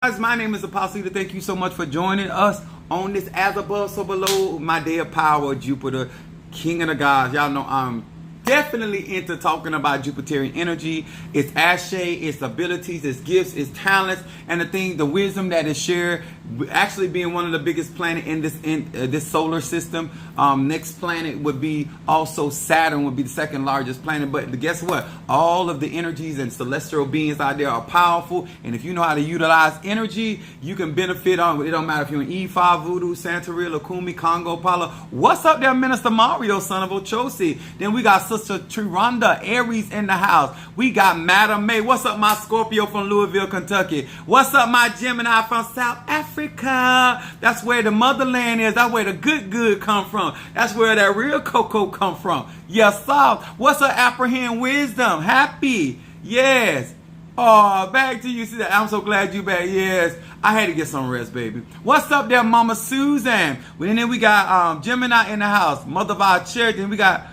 Guys, my name is Apostle Ely. Thank you so much for joining us on this As Above, So Below, my day of power, Jupiter, King of the Gods. Y'all know I'm definitely into talking about Jupiterian energy, its ashe, its abilities, its gifts, its talents, and the wisdom that is shared. Actually, being one of the biggest planet in this solar system. Next planet would be also Saturn, would be the second largest planet. But guess what? All of the energies and celestial beings out there are powerful, and if you know how to utilize energy, you can benefit on. It don't matter if you're in E5, Voodoo, Santeria, Lukumi, Congo, Paula. What's up there, Minister Mario, son of Ochosi? Then we got Sister Triranda, Aries in the house. We got Madam May. What's up, my Scorpio from Louisville, Kentucky? What's up, my Gemini from South Africa? That's where the motherland is. That's where the good come from. That's where that real cocoa come from. Yes, sir. What's up, Apprehend Wisdom? Happy. Yes. Oh, back to you. See that? I'm so glad you back. Yes. I had to get some rest, baby. What's up there, Mama Susan? And then we got Gemini in the house. Mother of our church. Then we got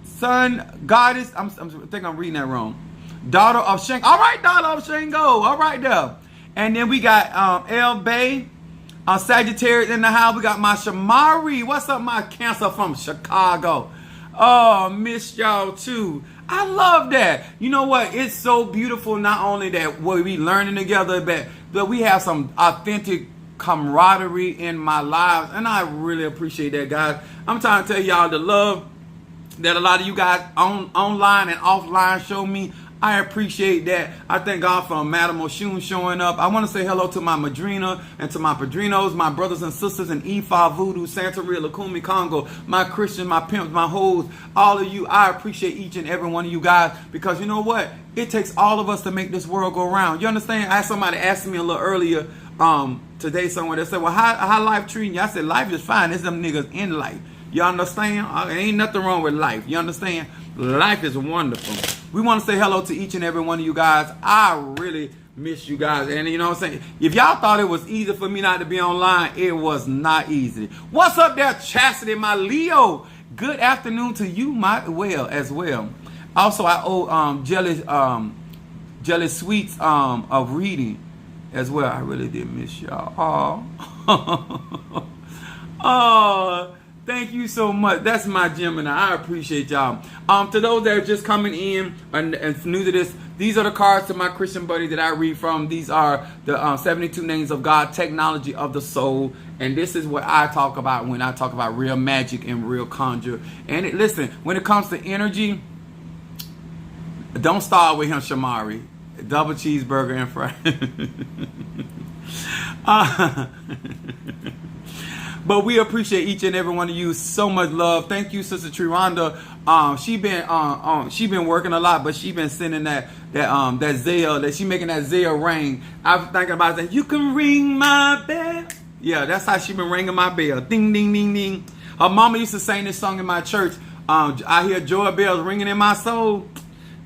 Sun Goddess. I think I'm reading that wrong. Daughter of Shango. All right, daughter of Shango. All right, there. And then we got El Bay, Sagittarius in the house. We got my Shamari. What's up, my Cancer from Chicago? Oh, miss y'all too. I love that. You know what? It's so beautiful. Not only that we learning together, but we have some authentic camaraderie in my lives, and I really appreciate that, guys. I'm trying to tell y'all the love that a lot of you guys online and offline show me. I appreciate that. I thank God for Madam Oshun showing up. I want to say hello to my Madrina and to my Padrinos, my brothers and sisters in E5, Voodoo, Santeria, Lukumi, Congo, my Christians, my pimps, my hoes, all of you. I appreciate each and every one of you guys, because you know what? It takes all of us to make this world go round. You understand? I had somebody ask me a little earlier today somewhere. They said, well, how life treating you? I said, life is fine. It's them niggas in life. You understand? Ain't nothing wrong with life. You understand? Life is wonderful. We want to say hello to each and every one of you guys. I really miss you guys. And you know what I'm saying? If y'all thought it was easy for me not to be online, it was not easy. What's up there, Chastity, my Leo? Good afternoon to you, as well. Also, I owe Jelly Sweets of reading as well. I really did miss y'all. Oh. Thank you so much. That's my Gemini. I appreciate y'all. To those that are just coming in and new to this, these are the cards to my Christian buddy that I read from. These are the 72 Names of God, Technology of the Soul. And this is what I talk about when I talk about real magic and real conjure. And listen, when it comes to energy, don't start with him, Shamari. Double cheeseburger and fries. But we appreciate each and every one of you. So much love. Thank you, Sister Triranda. She been working a lot, but she been sending that Zelle, that she making that Zelle ring. I was thinking about that. You can ring my bell. Yeah, that's how she been ringing my bell. Ding, ding, ding, ding. Her mama used to sing this song in my church. I hear joy bells ringing in my soul.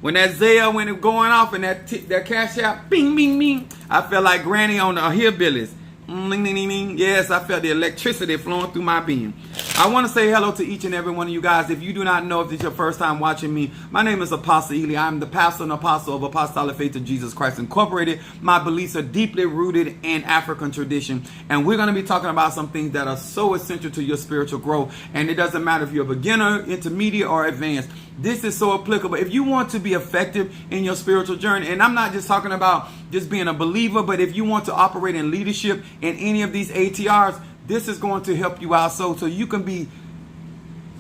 When that Zelle when it going off and that cash out, bing, bing, bing. I felt like Granny on the Hillbillies. Ding, ding, ding, ding. Yes, I felt the electricity flowing through my being. I want to say hello to each and every one of you guys. If you do not know, if this is your first time watching me, my name is Apostle Ely. I'm the pastor and apostle of Apostolic Faith of Jesus Christ Incorporated. My beliefs are deeply rooted in African tradition, and we're going to be talking about some things that are so essential to your spiritual growth. And it doesn't matter if you're a beginner, intermediate, or advanced. This is so applicable. If you want to be effective in your spiritual journey, and I'm not just talking about just being a believer, but if you want to operate in leadership in any of these ATRs, this is going to help you out so you can be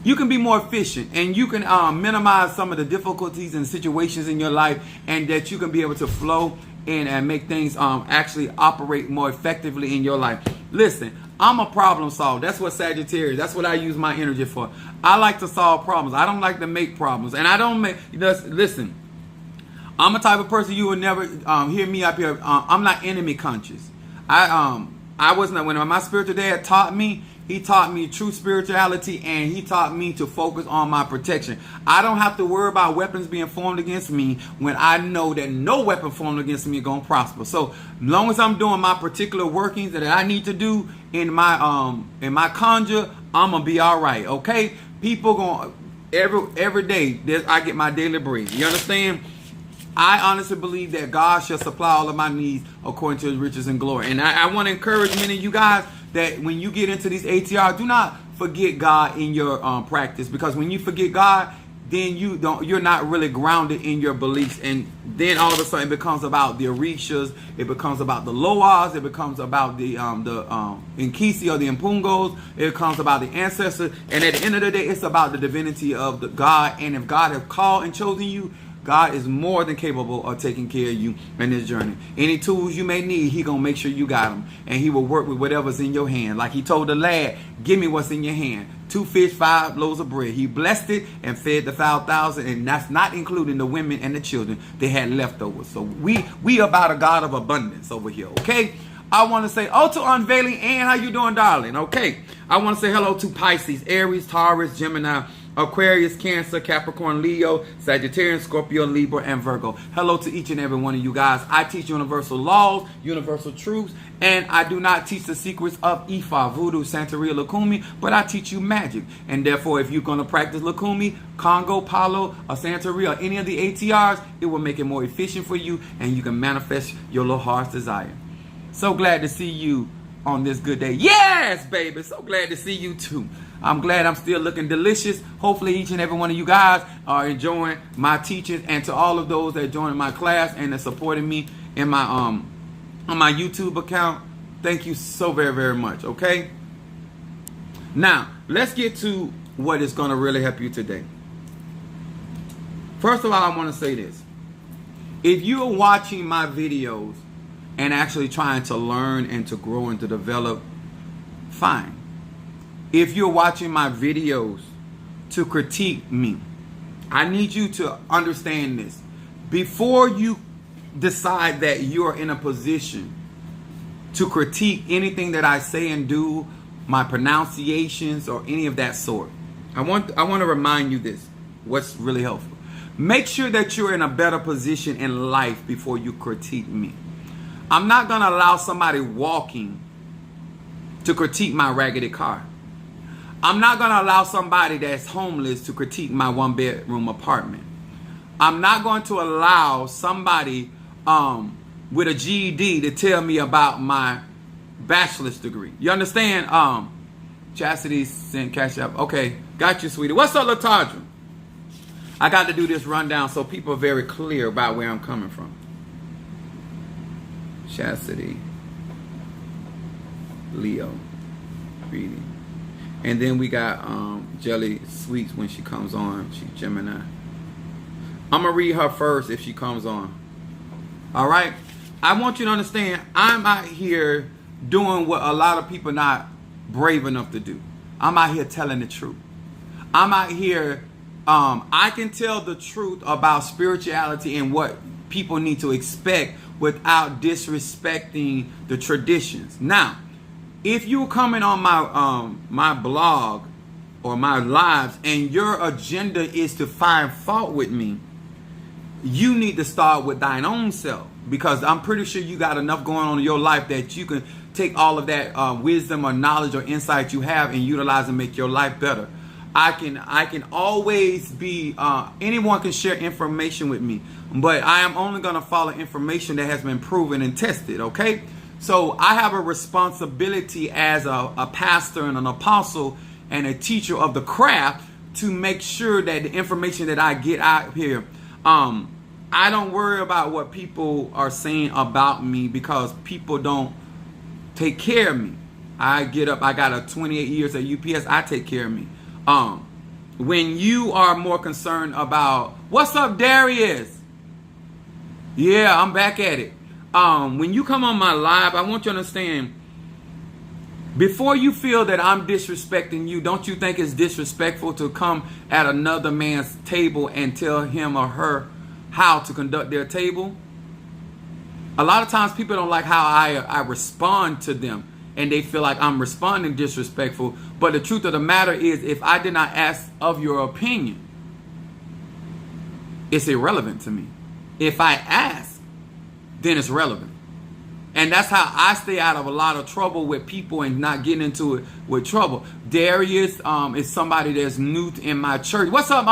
more efficient, and you can minimize some of the difficulties and situations in your life, and that you can be able to flow in and make things actually operate more effectively in your life. Listen, I'm a problem solver. That's what Sagittarius, that's what I use my energy for. I like to solve problems. I don't like to make problems. And I don't make, listen, I'm a type of person you will never hear me up here. I'm not enemy conscious. I wasn't, when my spiritual dad taught me, he taught me true spirituality, and he taught me to focus on my protection. I don't have to worry about weapons being formed against me when I know that no weapon formed against me is going to prosper. So as long as I'm doing my particular workings that I need to do in my conjure, I'm going to be all right, okay? People going every day, I get my daily bread. You understand? I honestly believe that God shall supply all of my needs according to his riches and glory. And I want to encourage many of you guys that when you get into these ATR, do not forget God in your practice, because when you forget God, then you're not really grounded in your beliefs, and then all of a sudden it becomes about the Orishas, it becomes about the Loas, it becomes about the Inkisi or the Impungos, it becomes about the ancestors, and at the end of the day, it's about the divinity of the God. And if God has called and chosen you, God is more than capable of taking care of you in this journey. Any tools you may need, he gonna make sure you got them, and he will work with whatever's in your hand. Like he told the lad, give me what's in your hand. 2 fish, 5 loaves of bread. He blessed it and fed the 5,000, and that's not including the women and the children they had leftovers. So we about a God of abundance over here, okay? I want to say, to Unveiling Ann, how you doing, darling? Okay, I want to say hello to Pisces, Aries, Taurus, Gemini, Aquarius, Cancer, Capricorn, Leo, Sagittarius, Scorpio, Libra, and Virgo. Hello to each and every one of you guys. I teach universal laws, universal truths, and I do not teach the secrets of Ifa, Voodoo, Santeria, Lukumi, but I teach you magic. And therefore, if you're going to practice Lukumi, Congo, Palo, or Santeria, or any of the ATRs, it will make it more efficient for you, and you can manifest your little heart's desire. So glad to see you on this good day. Yes, baby. So glad to see you too. I'm glad I'm still looking delicious. Hopefully each and every one of you guys are enjoying my teachings, and to all of those that are joining my class and are supporting me in my on my YouTube account, thank you so very, very much. Okay? Now, let's get to what is going to really help you today. First of all, I want to say this. If you're watching my videos and actually trying to learn and to grow and to develop, fine. If you're watching my videos to critique me, I need you to understand this. Before you decide that you're in a position to critique anything that I say and do, my pronunciations or any of that sort, I want to remind you this, what's really helpful. Make sure that you're in a better position in life before you critique me. I'm not going to allow somebody walking to critique my raggedy car. I'm not going to allow somebody that's homeless to critique my 1-bedroom apartment. I'm not going to allow somebody with a GED to tell me about my bachelor's degree. You understand? Chastity sent cash up. Okay, got you, sweetie. What's up, Latadra? I got to do this rundown so people are very clear about where I'm coming from. Chastity, Leo, reading. And then we got Jelly Sweets when she comes on. She's Gemini. I'm going to read her first if she comes on. All right? I want you to understand, I'm out here doing what a lot of people not brave enough to do. I'm out here telling the truth. I'm out here, I can tell the truth about spirituality and what people need to expect without disrespecting the traditions. Now, if you're coming on my blog or my lives and your agenda is to find fault with me, you need to start with thine own self, because I'm pretty sure you got enough going on in your life that you can take all of that wisdom or knowledge or insight you have and utilize and make your life better. I can always be, anyone can share information with me, but I am only going to follow information that has been proven and tested, okay? So I have a responsibility as a pastor and an apostle and a teacher of the craft to make sure that the information that I get out here, I don't worry about what people are saying about me, because people don't take care of me. I get up, I got a 28 years at UPS, I take care of me. When you are more concerned about, what's up, Darius? Yeah, I'm back at it. When you come on my live, I want you to understand, before you feel that I'm disrespecting you, don't you think it's disrespectful to come at another man's table and tell him or her how to conduct their table? A lot of times people don't like how I respond to them, and they feel like I'm responding disrespectful. But the truth of the matter is, if I did not ask of your opinion, it's irrelevant to me. If I ask, then it's relevant. And that's how I stay out of a lot of trouble with people and not getting into it with trouble. Darius is somebody that's new in my church. What's up,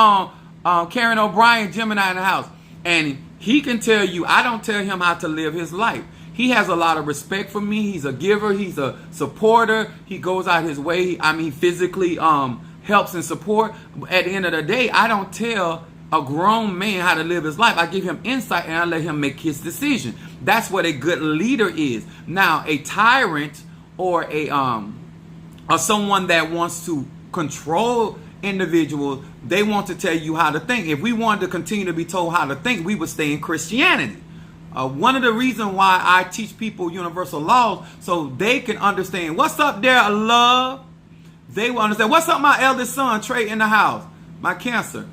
Karen O'Brien, Gemini in the house? And He can tell you, I don't tell him how to live his life. He has a lot of respect for me. He's a giver. He's a supporter. He goes out his way. I mean, physically helps and support. At the end of the day, I don't tell a grown man how to live his life. I give him insight and I let him make his decision. That's what a good leader is. Now, a tyrant or or someone that wants to control individuals, they want to tell you how to think. If we wanted to continue to be told how to think, we would stay in Christianity. One of the reasons why I teach people universal laws, so they can understand, what's up there, love? They will understand, what's up, my eldest son, Trey, in the house, my Cancer.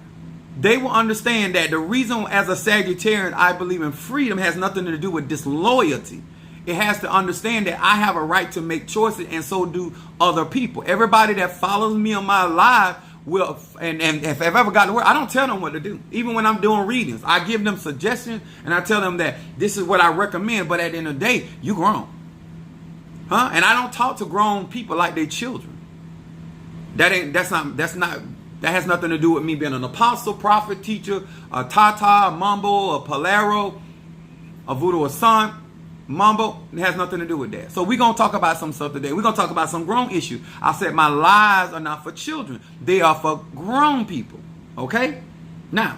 They will understand that the reason, as a Sagittarian, I believe in freedom has nothing to do with disloyalty. It has to understand that I have a right to make choices, and so do other people. Everybody that follows me on my live will, and if I've ever got to work, I don't tell them what to do. Even when I'm doing readings, I give them suggestions and I tell them that this is what I recommend. But at the end of the day, you grown, and I don't talk to grown people like they children. That has nothing to do with me being an apostle, prophet, teacher, a Tata, a Mumbo, a Palero, a Voodoo, a son. Mumbo, it has nothing to do with that. So we're going to talk about some stuff today. We're going to talk about some grown issues. I said my lies are not for children. They are for grown people. Okay? Now,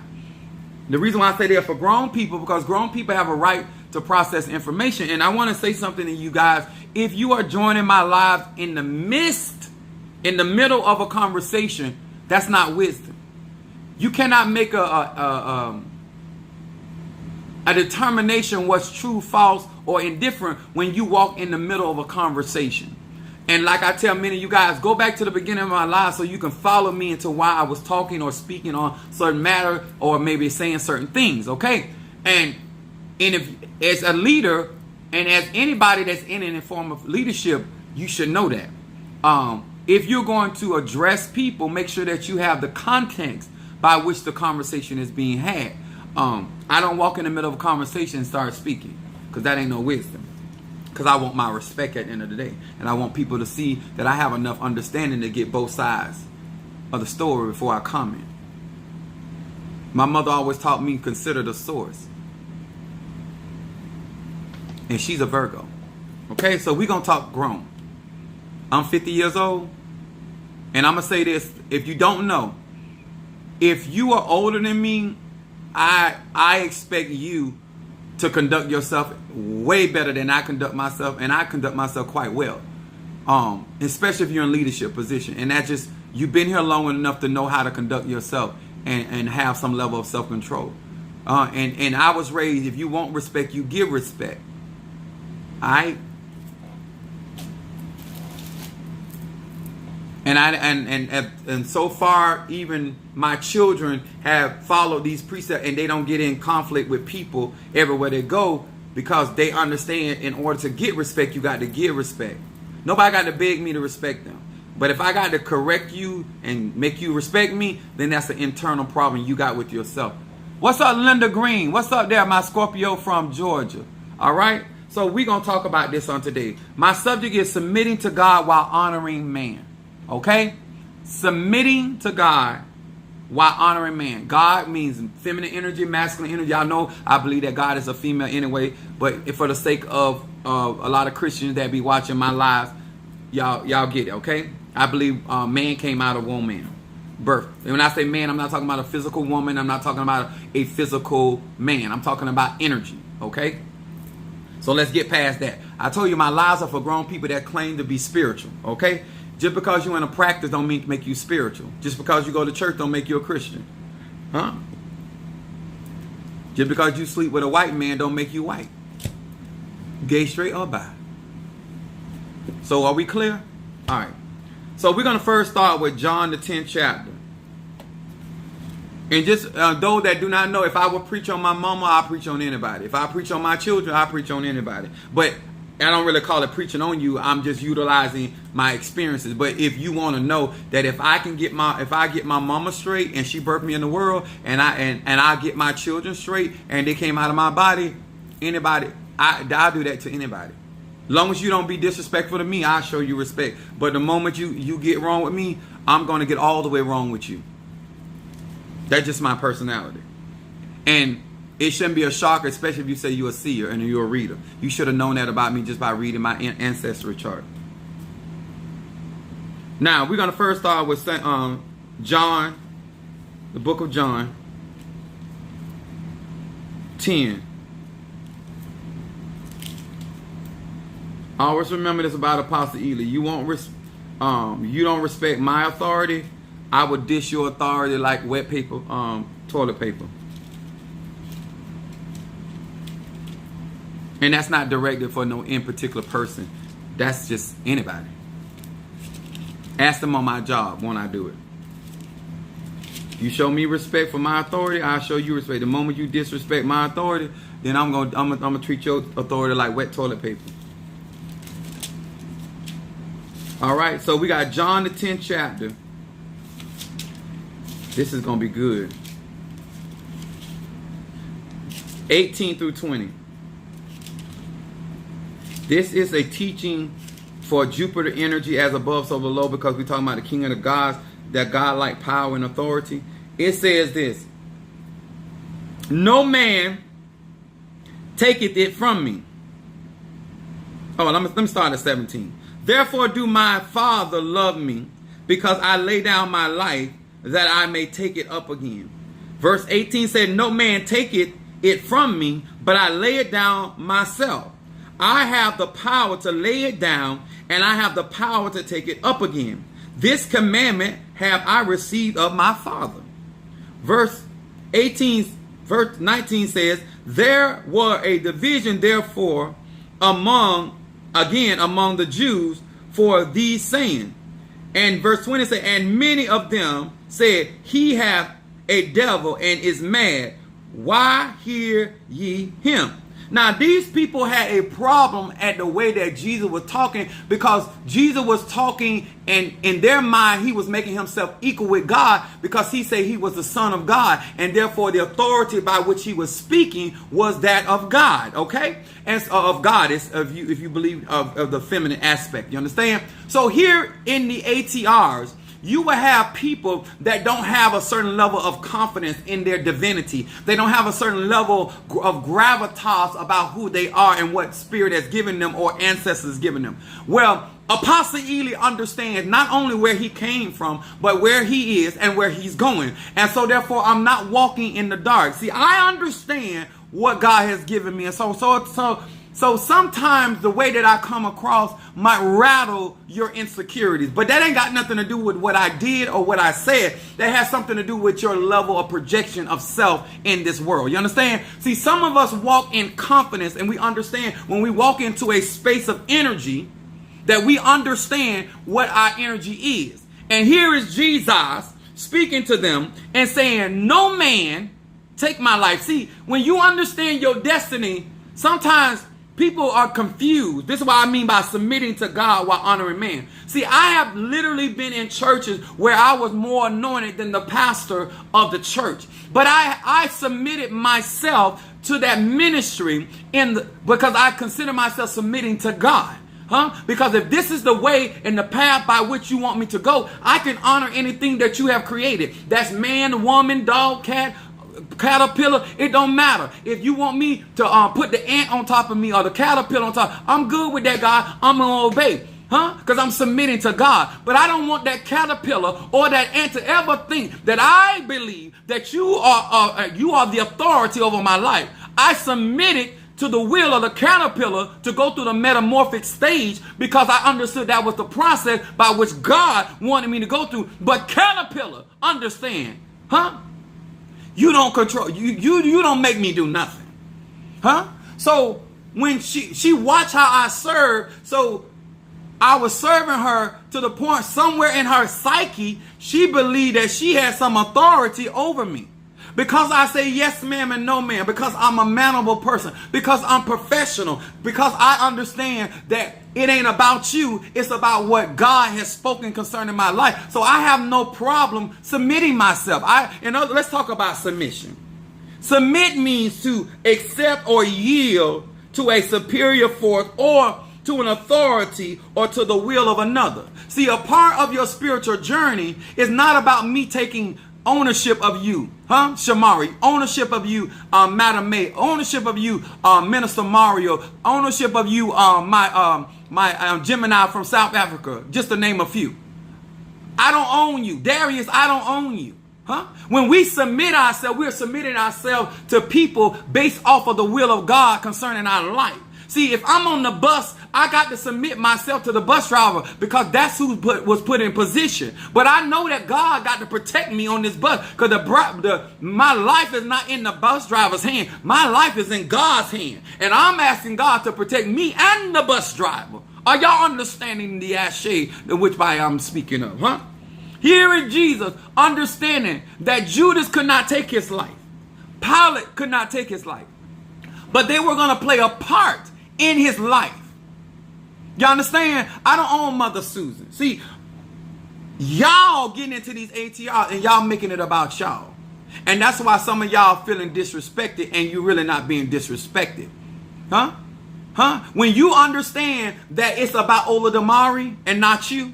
the reason why I say they are for grown people, because grown people have a right to process information. And I want to say something to you guys. If you are joining my live in the middle of a conversation, that's not wisdom. You cannot make a determination what's true, false, or indifferent when you walk in the middle of a conversation. And like I tell many of you guys, go back to the beginning of my life so you can follow me into why I was talking or speaking on certain matter or maybe saying certain things, okay? And if as a leader and as anybody that's in any form of leadership, you should know that. If you're going to address people, make sure that you have the context by which the conversation is being had. I don't walk in the middle of a conversation and start speaking, because that ain't no wisdom. Because I want my respect at the end of the day. And I want people to see that I have enough understanding to get both sides of the story before I comment. My mother always taught me, consider the source. And she's a Virgo. Okay, so we're going to talk grown. I'm 50 years old. And I'm going to say this. If you don't know, if you are older than me, I expect you to conduct yourself way better than I conduct myself, and I conduct myself quite well. Especially if you're in leadership position, and that's just, you've been here long enough to know how to conduct yourself and have some level of self-control. And I was raised, if you want respect, you give respect. Alright? And so far, even my children have followed these precepts, and they don't get in conflict with people everywhere they go, because they understand in order to get respect, you got to give respect. Nobody got to beg me to respect them. But if I got to correct you and make you respect me, then that's an internal problem you got with yourself. What's up, Linda Green? What's up there, my Scorpio from Georgia? All right? So we're going to talk about this on today. My subject is submitting to God while honoring man. Okay? Submitting to God while honoring man. God means feminine energy, masculine energy. Y'all know I believe that God is a female anyway. But for the sake of a lot of Christians that be watching my lives, y'all get it, okay? I believe man came out of woman. Birth. And when I say man, I'm not talking about a physical woman. I'm not talking about a physical man. I'm talking about energy, okay? So let's get past that. I told you my lives are for grown people that claim to be spiritual, okay? Just because you're in a practice don't mean to make you spiritual. Just because you go to church don't make you a Christian. Huh? Just because you sleep with a white man don't make you white. Gay, straight, or bi. So are we clear? All right. So we're going to first start with John the 10th chapter. And just those that do not know, if I would preach on my mama, I preach on anybody. If I preach on my children, I preach on anybody. But I don't really call it preaching on you. I'm just utilizing my experiences. But if you want to know that if I get my mama straight and she birthed me in the world, and I get my children straight and they came out of my body, anybody, I'll do that to anybody. Long as you don't be disrespectful to me, I'll show you respect. But the moment you get wrong with me, I'm going to get all the way wrong with you. That's just my personality. And it shouldn't be a shocker, especially if you say you're a seer and you're a reader. You should have known that about me just by reading my ancestry chart. Now, we're going to first start with John, the book of John, 10. Always remember this about Apostle Ely. You don't respect my authority, I would dish your authority like wet paper, toilet paper. And that's not directed for no in particular person. That's just anybody. Ask them on my job when I do it. You show me respect for my authority, I'll show you respect. The moment you disrespect my authority, then I'm gonna treat your authority like wet toilet paper. All right, so we got John the 10th chapter. This is gonna be good. 18 through 20. This is a teaching for Jupiter energy as above, so below, because we're talking about the king of the gods, that godlike power and authority. It says this: no man taketh it from me. Oh, let me start at 17. Therefore do my Father love me, because I lay down my life that I may take it up again. Verse 18 said, no man taketh it from me, but I lay it down myself. I have the power to lay it down, and I have the power to take it up again. This commandment have I received of my Father. Verse 19 says, there were a division therefore among the Jews for these saying. And verse 20 says, and many of them said, he hath a devil and is mad. Why hear ye him? Now, these people had a problem at the way that Jesus was talking, because Jesus was talking, and in their mind, he was making himself equal with God, because he said he was the Son of God, and therefore the authority by which he was speaking was that of God, okay? And of God, if you believe of the feminine aspect, you understand? So here in the ATRs, you will have people that don't have a certain level of confidence in their divinity. They don't have a certain level of gravitas about who they are and what spirit has given them or ancestors given them. Well, Apostle Ely understands not only where he came from, but where he is and where he's going. And so therefore, I'm not walking in the dark. See, I understand what God has given me. And so sometimes the way that I come across might rattle your insecurities. But that ain't got nothing to do with what I did or what I said. That has something to do with your level of projection of self in this world. You understand? See, some of us walk in confidence, and we understand when we walk into a space of energy that we understand what our energy is. And here is Jesus speaking to them and saying, no man take my life. See, when you understand your destiny, sometimes people are confused. This is what I mean by submitting to God while honoring man. See, I have literally been in churches where I was more anointed than the pastor of the church. But I submitted myself to that ministry because I consider myself submitting to God. Because if this is the way and the path by which you want me to go, I can honor anything that you have created. That's man, woman, dog, cat, caterpillar. It don't matter. If you want me to put the ant on top of me or the caterpillar on top, I'm good with that, God. I'm gonna obey. Because I'm submitting to God. But I don't want that caterpillar or that ant to ever think that I believe that you are the authority over my life. I submitted to the will of the caterpillar to go through the metamorphic stage because I understood that was the process by which God wanted me to go through. But caterpillar, understand, you don't control, you don't make me do nothing. So when she watched how I served, so I was serving her to the point somewhere in her psyche, she believed that she had some authority over me. Because I say yes ma'am and no ma'am, because I'm a manable person, because I'm professional, because I understand that it ain't about you, it's about what God has spoken concerning my life. So I have no problem submitting myself. Let's talk about submission. Submit means to accept or yield to a superior force or to an authority or to the will of another. See, a part of your spiritual journey is not about me taking ownership of you, Shamari, ownership of you, Madam May, ownership of you, Minister Mario, ownership of you, my Gemini from South Africa, just to name a few. I don't own you. Darius, I don't own you. When we submit ourselves, we're submitting ourselves to people based off of the will of God concerning our life. See, if I'm on the bus, I got to submit myself to the bus driver because that's who was put in position. But I know that God got to protect me on this bus because my life is not in the bus driver's hand. My life is in God's hand. And I'm asking God to protect me and the bus driver. Are y'all understanding the ashe which by I'm speaking of, Here is Jesus understanding that Judas could not take his life. Pilate could not take his life. But they were going to play a part in his life. You understand? I don't own Mother Susan. See, y'all getting into these ATRs and y'all making it about y'all. And that's why some of y'all feeling disrespected and you really not being disrespected. When you understand that it's about Ola Damari and not you.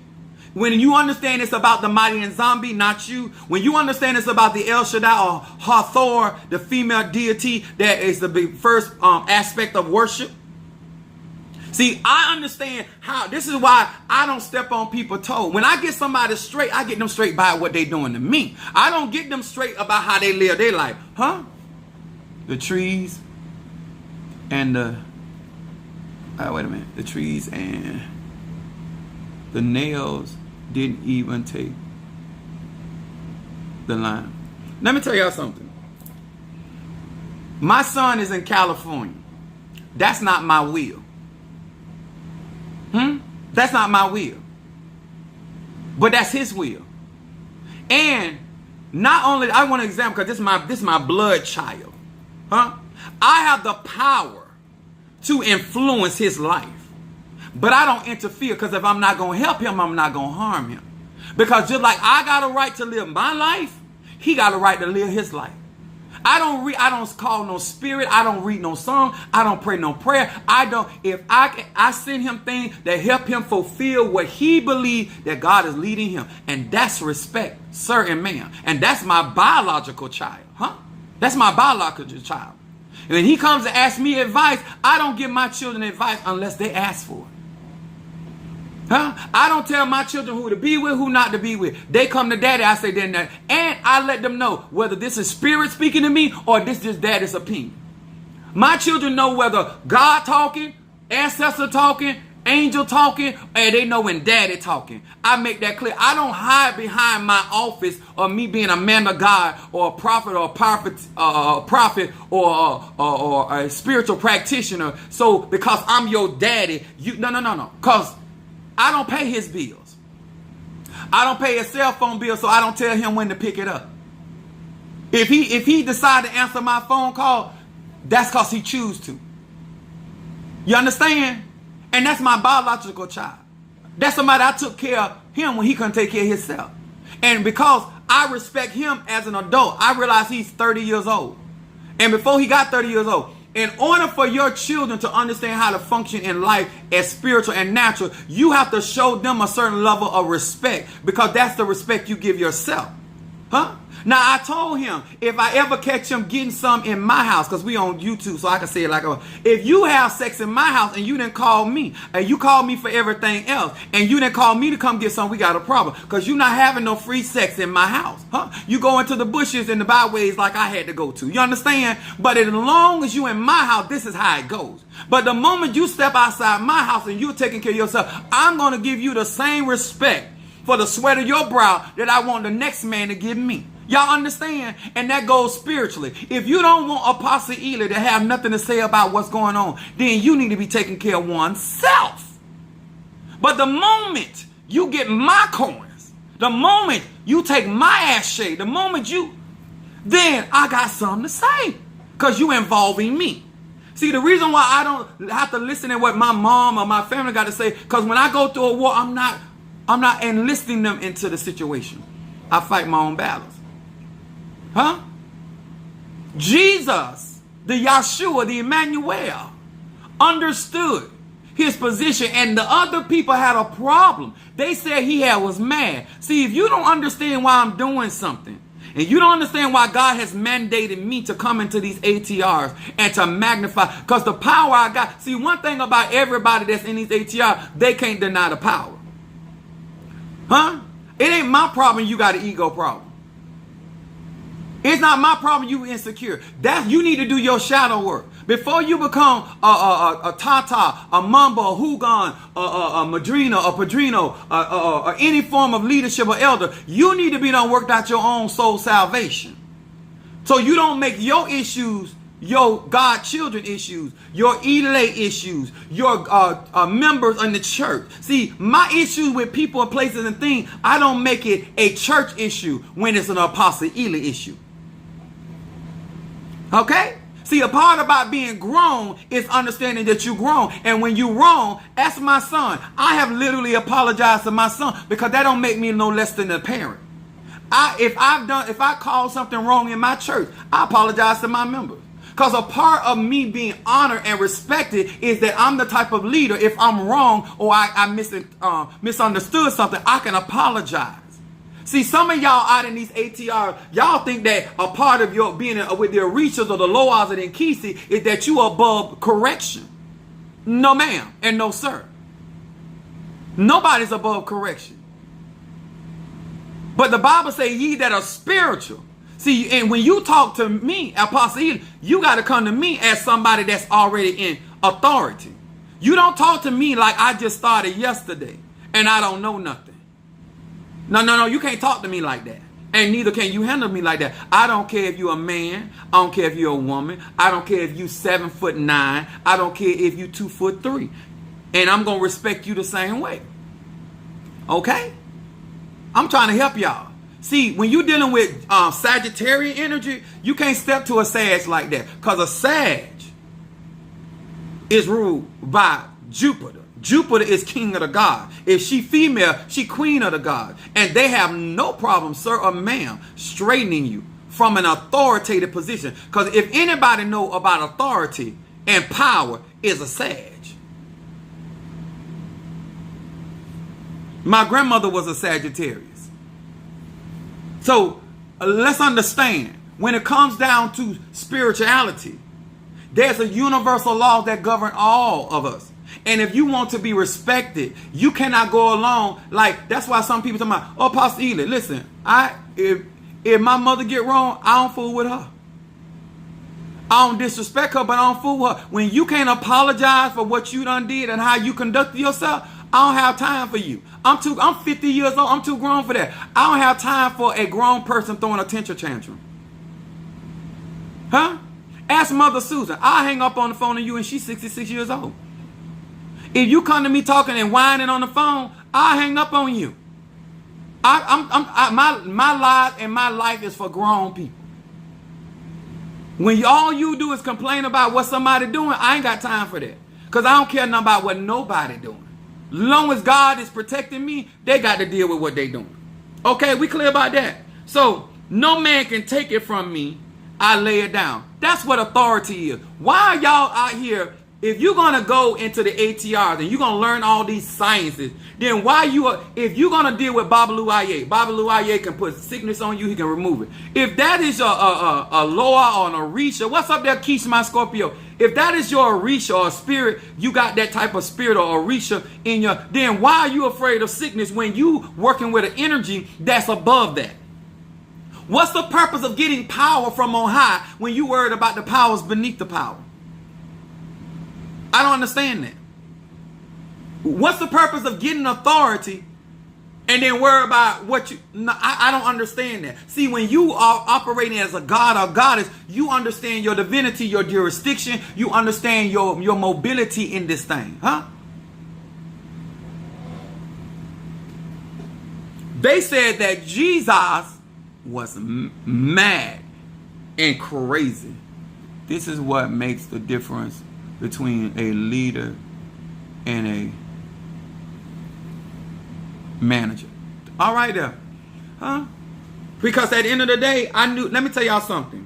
When you understand it's about the Mighty and Zombie, not you. When you understand it's about the El Shaddai or Hathor, the female deity that is the first aspect of worship. See, I understand how, this is why I don't step on people's toes. When I get somebody straight, I get them straight by what they doing to me. I don't get them straight about how they live their life. The trees and the, wait a minute. The trees and the nails didn't even take the line. Let me tell y'all something. My son is in California. That's not my will. That's not my will. But that's his will. And not only, I want to examine, because this is my blood child. I have the power to influence his life. But I don't interfere, because if I'm not going to help him, I'm not going to harm him. Because just like I got a right to live my life, he got a right to live his life. I don't call no spirit. I don't read no song. I don't pray no prayer. If I send him things that help him fulfill what he believes that God is leading him. And that's respect, sir and ma'am. And that's my biological child. That's my biological child. And when he comes to ask me advice, I don't give my children advice unless they ask for it. I don't tell my children who to be with, who not to be with. They come to daddy, I say then that. And I let them know whether this is spirit speaking to me or this is daddy's opinion. My children know whether God talking, ancestor talking, angel talking, and they know when daddy talking. I make that clear. I don't hide behind my office or me being a man of God or a prophet or a prophet or a spiritual practitioner. So because I'm your daddy, no. Because I don't pay his bills. I don't pay his cell phone bill, so I don't tell him when to pick it up. If he decide to answer my phone call, that's because he choose to. You understand? And that's my biological child. That's somebody I took care of him when he couldn't take care of himself. And because I respect him as an adult, I realize he's 30 years old. And before he got 30 years old, in order for your children to understand how to function in life as spiritual and natural, you have to show them a certain level of respect, because that's the respect you give yourself. Now, I told him, if I ever catch him getting some in my house, because we on YouTube, so I can say it like, if you have sex in my house and you didn't call me, and you call me for everything else, and you didn't call me to come get some, we got a problem. Because you're not having no free sex in my house. You go into the bushes and the byways like I had to go to. You understand? But as long as you in my house, this is how it goes. But the moment you step outside my house and you're taking care of yourself, I'm going to give you the same respect for the sweat of your brow that I want the next man to give me. Y'all understand? And that goes spiritually. If you don't want Apostle Ely to have nothing to say about what's going on, then you need to be taking care of oneself. But the moment you get my coins, the moment you take my ass shade, the moment then I got something to say. Because you involving me. See, the reason why I don't have to listen to what my mom or my family got to say, because when I go through a war, I'm not enlisting them into the situation. I fight my own battles. Jesus, the Yahshua, the Emmanuel, understood his position, and the other people had a problem. They said he was mad. See, if you don't understand why I'm doing something, And you don't understand why God has mandated me to come into these ATRs and to magnify. Because the power I got. See, one thing about everybody that's in these ATRs, they can't deny the power. Huh? It ain't my problem you got an ego problem. It's not my problem you insecure. You need to do your shadow work. Before you become a Tata, a Mamba, a Hugon, a Madrina, a Padrino, or any form of leadership or elder, you need to be done worked out your own soul salvation. So you don't make your issues your God children issues, your elect issues, your members in the church. See, my issues with people and places and things, I don't make it a church issue when it's an Apostle Ely issue. Okay? See, a part about being grown is understanding that you're grown. And when you're wrong, ask my son. I have literally apologized to my son because that don't make me no less than a parent. If I call something wrong in my church, I apologize to my members. Because a part of me being honored and respected is that I'm the type of leader, if I'm wrong or I misunderstood something, I can apologize. See, some of y'all out in these ATR, y'all think that a part of your being with the Orishas or the Loas or the Nkisi is that you are above correction. No, ma'am, and no, sir. Nobody's above correction. But the Bible says ye that are spiritual. See, and when you talk to me, Apostle Ely, you got to come to me as somebody that's already in authority. You don't talk to me like I just started yesterday and I don't know nothing. No, you can't talk to me like that. And neither can you handle me like that. I don't care if you're a man. I don't care if you're a woman. I don't care if you're 7'9". I don't care if you're 2'3". And I'm going to respect you the same way. Okay? I'm trying to help y'all. See, when you're dealing with Sagittarian energy, you can't step to a Sag like that. Because a Sag is ruled by Jupiter. Jupiter is king of the god. If she female, she queen of the god. And they have no problem, sir or ma'am, straightening you from an authoritative position. Because if anybody know about authority and power, is a Sag. My grandmother was a Sagittarius. So let's understand, when it comes down to spirituality, there's a universal law that govern all of us. And if you want to be respected, you cannot go along like, that's why some people talk about, oh, Pastor Ely, listen, if my mother get wrong, I don't fool with her. I don't disrespect her, but I don't fool with her. When you can't apologize for what you done did and how you conducted yourself, I don't have time for you. I'm 50 years old. I'm too grown for that. I don't have time for a grown person throwing a temper tantrum. Huh? Ask Mother Susan. I'll hang up on the phone to you and she's 66 years old. If you come to me talking and whining on the phone, I'll hang up on you. My life and my life is for grown people. When all you do is complain about what somebody doing, I ain't got time for that. Because I don't care nothing about what nobody doing. As long as God is protecting me, they got to deal with what they doing. Okay, we clear about that? So, no man can take it from me. I lay it down. That's what authority is. Why are y'all out here? If you're going to go into the ATRs and you're going to learn all these sciences, then if you're going to deal with Babalu Aye can put sickness on you, he can remove it. If that is a Loa or an Orisha, what's up there, Keish, my Scorpio? If that is your Orisha or a spirit, you got that type of spirit or Orisha in your, then why are you afraid of sickness when you working with an energy that's above that? What's the purpose of getting power from on high when you worried about the powers beneath the power? I don't understand that. What's the purpose of getting authority and then worry about what you... No, I don't understand that. See, when you are operating as a god or goddess, you understand your divinity, your jurisdiction. You understand your mobility in this thing. Huh? They said that Jesus was mad and crazy. This is what makes the difference between a leader and a manager. All right there. Huh? Because at the end of the day, let me tell y'all something.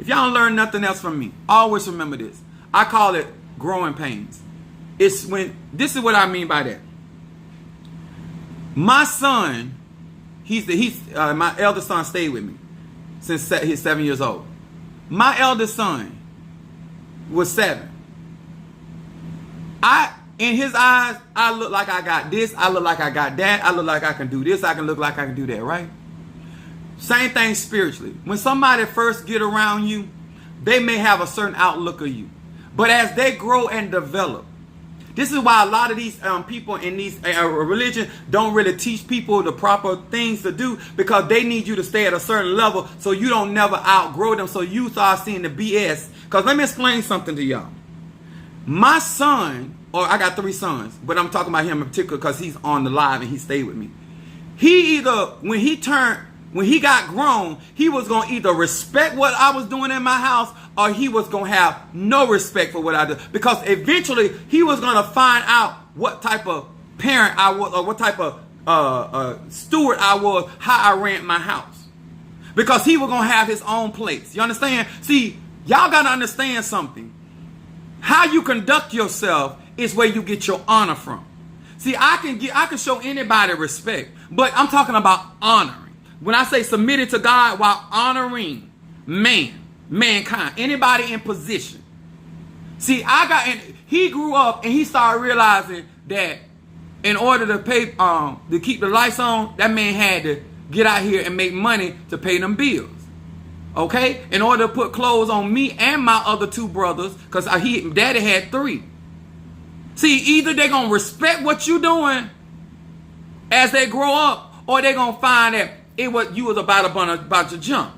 If y'all don't learn nothing else from me, always remember this. I call it growing pains. This is what I mean by that. My son, my eldest son stayed with me. since he's 7 years old. My eldest son was 7. In his eyes, I look like I got this, I look like I got that, I look like I can do this, I can look like I can do that, right? Same thing spiritually. When somebody first get around you, they may have a certain outlook of you. But as they grow and develop, this is why a lot of these people in these religion don't really teach people the proper things to do, because they need you to stay at a certain level so you don't never outgrow them, so you start seeing the BS. Because let me explain something to y'all. My son, or I got 3 sons, but I'm talking about him in particular because he's on the live and he stayed with me. He either, when he got grown, he was going to either respect what I was doing in my house, or he was going to have no respect for what I do. Because eventually he was going to find out what type of parent I was, or what type of steward I was, how I ran my house. Because he was going to have his own place. You understand? See, y'all got to understand something. How you conduct yourself is where you get your honor from. See, I can show anybody respect, but I'm talking about honoring. When I say submitted to God while honoring mankind, anybody in position. See, he grew up and he started realizing that in order to pay, to keep the lights on, that man had to get out here and make money to pay them bills. Okay? In order to put clothes on me and my other 2 brothers, because daddy had 3. See, either they're going to respect what you're doing as they grow up, or they're going to find that you was about to jump.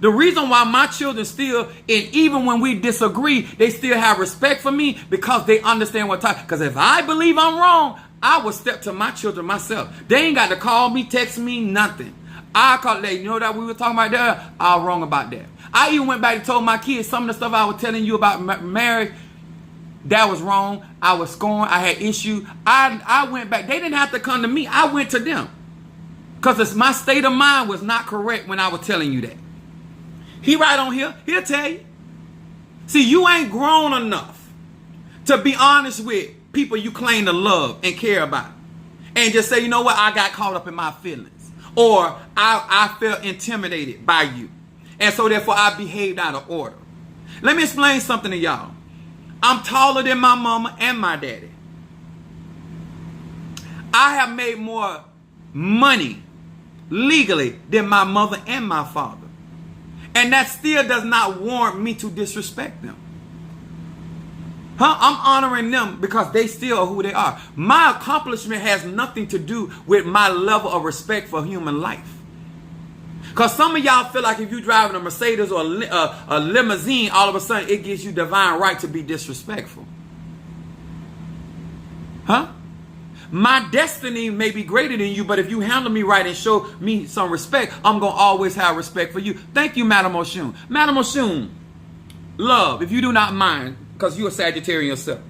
The reason why my children still, and even when we disagree, they still have respect for me, because they understand what time. Because if I believe I'm wrong, I will step to my children myself. They ain't got to call me, text me, nothing. I call them, you know that we were talking about that? I was wrong about that. I even went back and told my kids some of the stuff I was telling you about marriage. That was wrong. I was scorned. I had issues. I went back. They didn't have to come to me. I went to them. Because my state of mind was not correct when I was telling you that. He right on here. He'll tell you. See, you ain't grown enough to be honest with people you claim to love and care about. And just say, you know what? I got caught up in my feelings. Or I felt intimidated by you. And so therefore I behaved out of order. Let me explain something to y'all. I'm taller than my mama and my daddy. I have made more money legally than my mother and my father. And that still does not warrant me to disrespect them. I'm honoring them because they still are who they are. My accomplishment has nothing to do with my level of respect for human life. Because some of y'all feel like if you're driving a Mercedes or a limousine, all of a sudden it gives you divine right to be disrespectful. My destiny may be greater than you, but if you handle me right and show me some respect, I'm going to always have respect for you. Thank you, Madam Oshun. Madam Oshun, love, if you do not mind, because you're a Sagittarian yourself.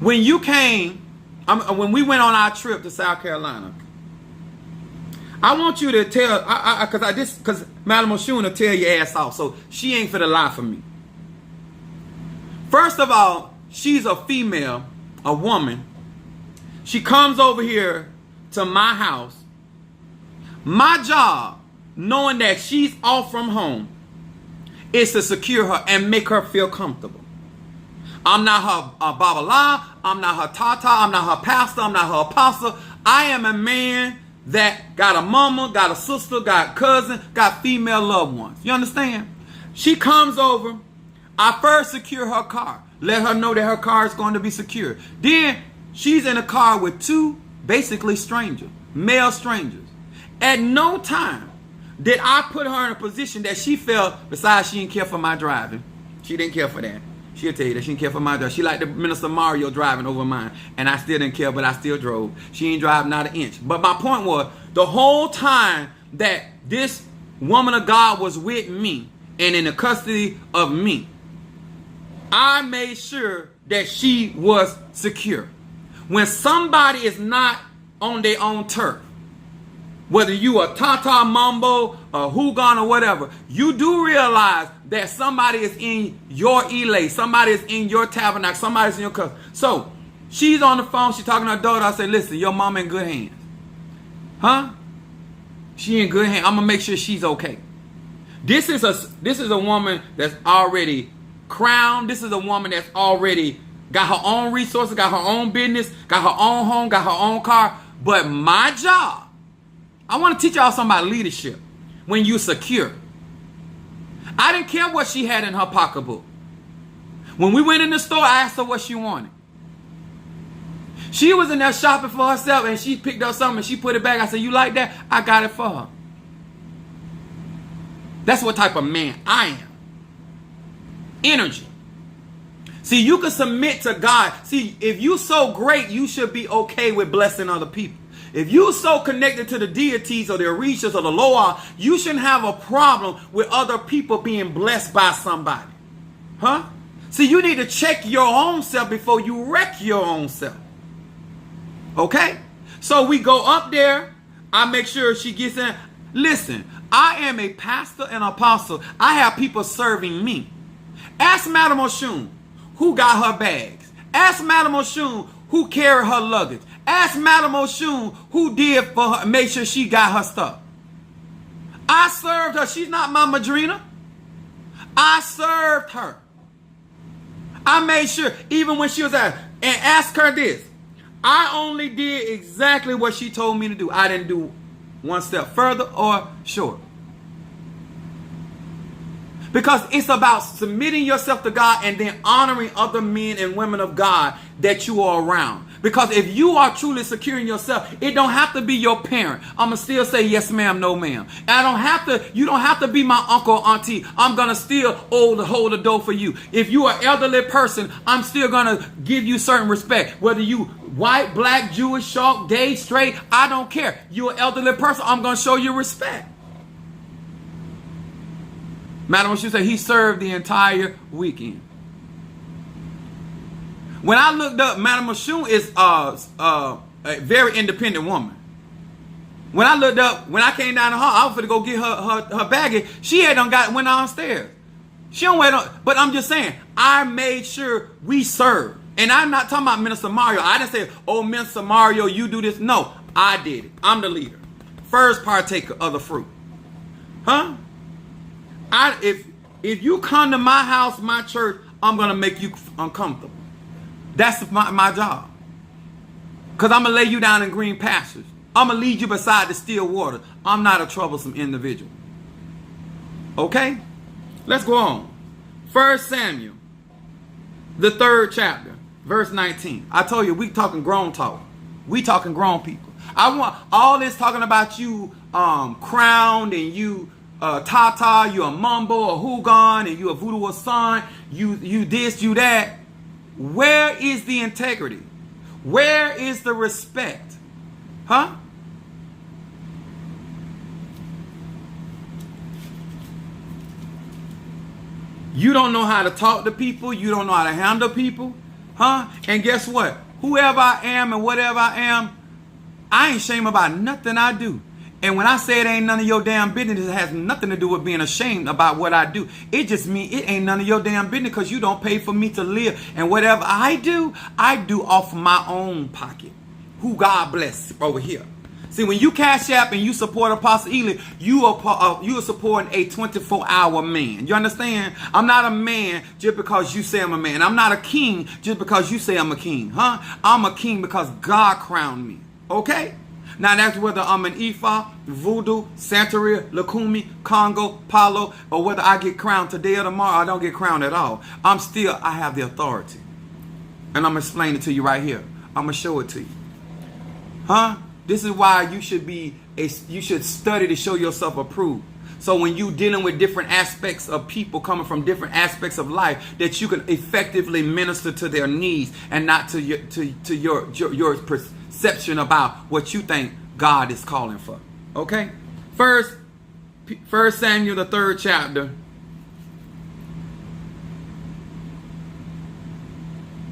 When you came, when we went on our trip to South Carolina, I want you to tell, because Madam Oshun will tell your ass off, so she ain't finna lie for me. First of all, she's a female, a woman. She comes over here to my house. My job, knowing that she's off from home, is to secure her and make her feel comfortable. I'm not her Babala, I'm not her Tata, I'm not her pastor, I'm not her apostle. I am a man that got a mama, got a sister, got cousin, got female loved ones. You understand? She comes over. I first secure her car. Let her know that her car is going to be secure. Then she's in a car with 2 basically strangers, male strangers. At no time did I put her in a position that she felt, besides she didn't care for my driving. She didn't care for that. She'll tell you that she didn't care for my driving. She liked the Minister Mario driving over mine. And I still didn't care, but I still drove. She ain't driving not an inch. But my point was, the whole time that this woman of God was with me and in the custody of me, I made sure that she was secure. When somebody is not on their own turf, whether you a Tata Mambo, a Hugon or whatever, you do realize that somebody is in your elay, somebody is in your tabernacle, somebody's in your custody. So she's on the phone, she's talking to her daughter. I said, listen, your mama in good hands. She in good hands. I'm gonna make sure she's okay. This is a woman that's already crowned. This is a woman that's already got her own resources, got her own business, got her own home, got her own car. But my job, I want to teach y'all something about leadership. When you secure, I didn't care what she had in her pocketbook. When we went in the store, I asked her what she wanted. She was in there shopping for herself, and she picked up something and she put it back. I said, "You like that?" I got it for her. That's what type of man I am. Energy. See, you can submit to God. See, if you so great, you should be okay with blessing other people. If you so connected to the deities or the Orishas or the Loa, you shouldn't have a problem with other people being blessed by somebody. Huh? See, you need to check your own self before you wreck your own self. Okay? So we go up there. I make sure she gets in. Listen, I am a pastor and apostle. I have people serving me. Ask Madame Oshun who got her bags. Ask Madame Oshun who carried her luggage. Ask Madame Oshun who did for her, make sure she got her stuff. I served her. She's not my madrina. I served her. I made sure, even when she was out, and ask her this. I only did exactly what she told me to do. I didn't do one step further or short. Because it's about submitting yourself to God and then honoring other men and women of God that you are around. Because if you are truly securing yourself, it don't have to be your parent. I'm going to still say yes ma'am, no ma'am. And you don't have to be my uncle or auntie. I'm going to still hold the door for you. If you are an elderly person, I'm still going to give you certain respect. Whether you white, black, Jewish, short, gay, straight, I don't care. You're an elderly person, I'm going to show you respect. Madam, she said he served the entire weekend. When I looked up, Madam Oshun is a very independent woman. When I looked up, when I came down the hall, I was going to go get her baggage. She had went downstairs. She don't wait on, but I'm just saying, I made sure we served. And I'm not talking about Minister Mario. I didn't say, "Oh, Minister Mario, you do this." No, I did it. I'm the leader. First partaker of the fruit. Huh? If you come to my house, my church, I'm going to make you uncomfortable. That's my job. Because I'm going to lay you down in green pastures. I'm going to lead you beside the still water. I'm not a troublesome individual. Okay? Let's go on. 1 Samuel, the 3rd chapter, verse 19. I told you, we talking grown talk. We talking grown people. I want all this talking about you crowned and you Tata, you a Mumbo, a Hugon, and you a Voodoo or son, you this, you that. Where is the integrity? Where is the respect? Huh? You don't know how to talk to people. You don't know how to handle people. Huh? And guess what? Whoever I am and whatever I am, I ain't ashamed about nothing I do. And when I say it ain't none of your damn business, it has nothing to do with being ashamed about what I do. It just means it ain't none of your damn business because you don't pay for me to live. And whatever I do off my own pocket. Who God bless over here. See, when you cash app and you support Apostle Ely, you are supporting a 24-hour man. You understand? I'm not a man just because you say I'm a man. I'm not a king just because you say I'm a king. Huh? I'm a king because God crowned me. Okay? Now that's whether I'm an Ifa, Voodoo, Santeria, Lukumi, Congo, Palo, or whether I get crowned today or tomorrow, I don't get crowned at all. I have the authority. And I'm going to explain it to you right here. I'm going to show it to you. Huh? This is why you should study to show yourself approved. So when you dealing with different aspects of people coming from different aspects of life, that you can effectively minister to their needs and not to your perception about what you think God is calling for. Okay? First Samuel, the 3rd chapter.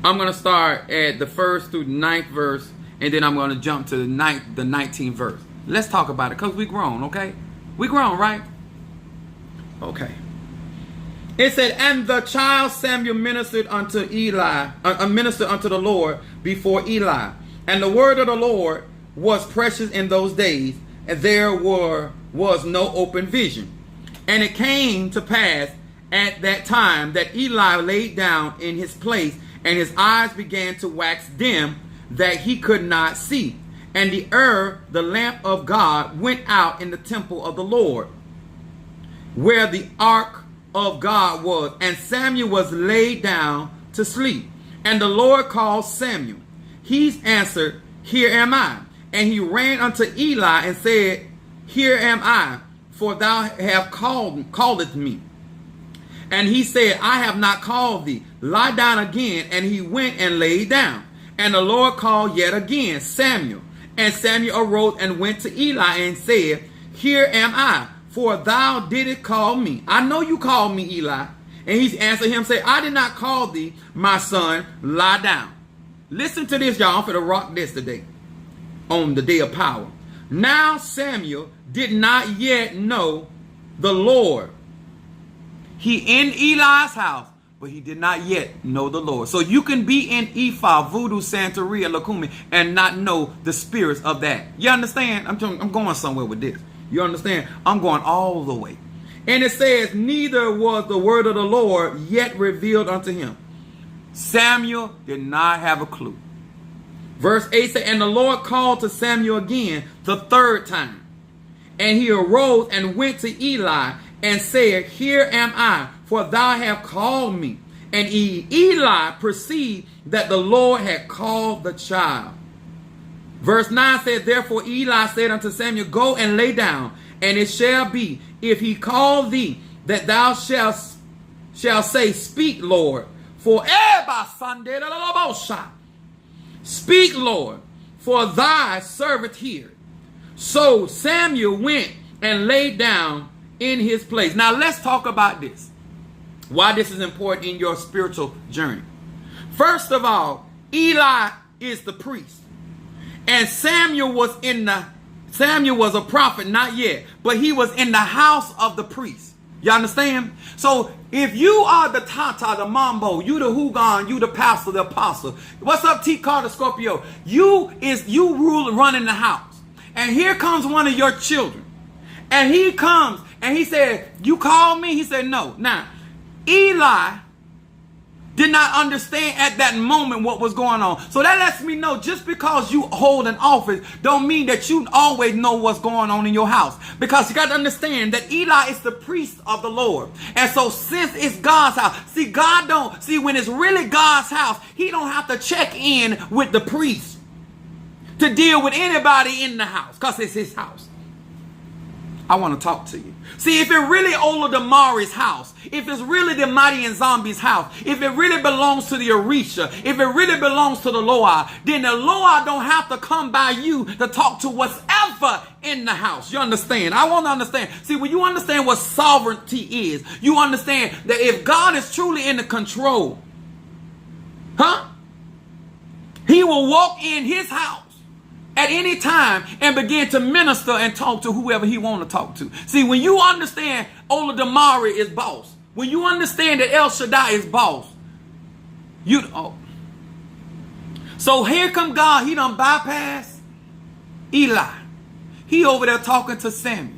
I'm going to start at the 1st through 9th verse, and then I'm going to jump to the 19th verse. Let's talk about it, because we grown, okay? We grown, right? Okay. It said, "And the child Samuel ministered unto the Lord before Eli. And the word of the Lord was precious in those days, and there were was no open vision. And it came to pass at that time that Eli laid down in his place, and his eyes began to wax dim, that he could not see. And the lamp of God, went out in the temple of the Lord, where the ark of God was. And Samuel was laid down to sleep. And the Lord called Samuel. He answered, Here am I. And he ran unto Eli and said, Here am I, for thou hast called me. And he said, I have not called thee. Lie down again. And he went and lay down. And the Lord called yet again Samuel. And Samuel arose and went to Eli and said, Here am I, for thou didst call me. I know you called me, Eli. And he answered him, say, I did not call thee, my son. Lie down. Listen to this, y'all. I'm going to rock this today on the day of power. Now Samuel did not yet know the Lord. He in Eli's house, but he did not yet know the Lord. So you can be in Ifa, Voodoo, Santeria, Lakumi, and not know the spirits of that. You understand? I'm going somewhere with this. You understand? I'm going all the way. And it says, neither was the word of the Lord yet revealed unto him. Samuel did not have a clue. Verse 8 says, and the Lord called to Samuel again the third time. And he arose and went to Eli and said, Here am I, for thou hast called me. And Eli perceived that the Lord had called the child. Verse 9 said, Therefore Eli said unto Samuel, Go and lay down, and it shall be, if he call thee, that thou shalt say, Speak, Lord. For speak, Lord, for thy servant heareth. So Samuel went and laid down in his place. Now let's talk about this. Why this is important in your spiritual journey. First of all, Eli is the priest. And Samuel was a prophet, not yet, but he was in the house of the priest. You understand? So if you are the Tata, the Mambo, you the Hugon, you the pastor, the apostle. What's up, T. Carter Scorpio? You rule running the house. And here comes one of your children. And he comes and he said, You called me? He said, No. Now, Eli did not understand at that moment what was going on. So that lets me know just because you hold an office don't mean that you always know what's going on in your house. Because you got to understand that Eli is the priest of the Lord. And so since it's God's house, when it's really God's house, he don't have to check in with the priest to deal with anybody in the house because it's his house. I want to talk to you. See, if it really Ola Damari's house, if it's really the Mighty and Zombies house, if it really belongs to the Orisha, if it really belongs to the Loa, then the Loa don't have to come by you to talk to what's ever in the house. You understand? I want to understand. See, when you understand what sovereignty is, you understand that if God is truly in the control, he will walk in his house at any time and begin to minister and talk to whoever he want to talk to. See, when you understand Ola Damari is boss, when you understand that El Shaddai is boss, So here come God. He done bypass Eli. He over there talking to Samuel.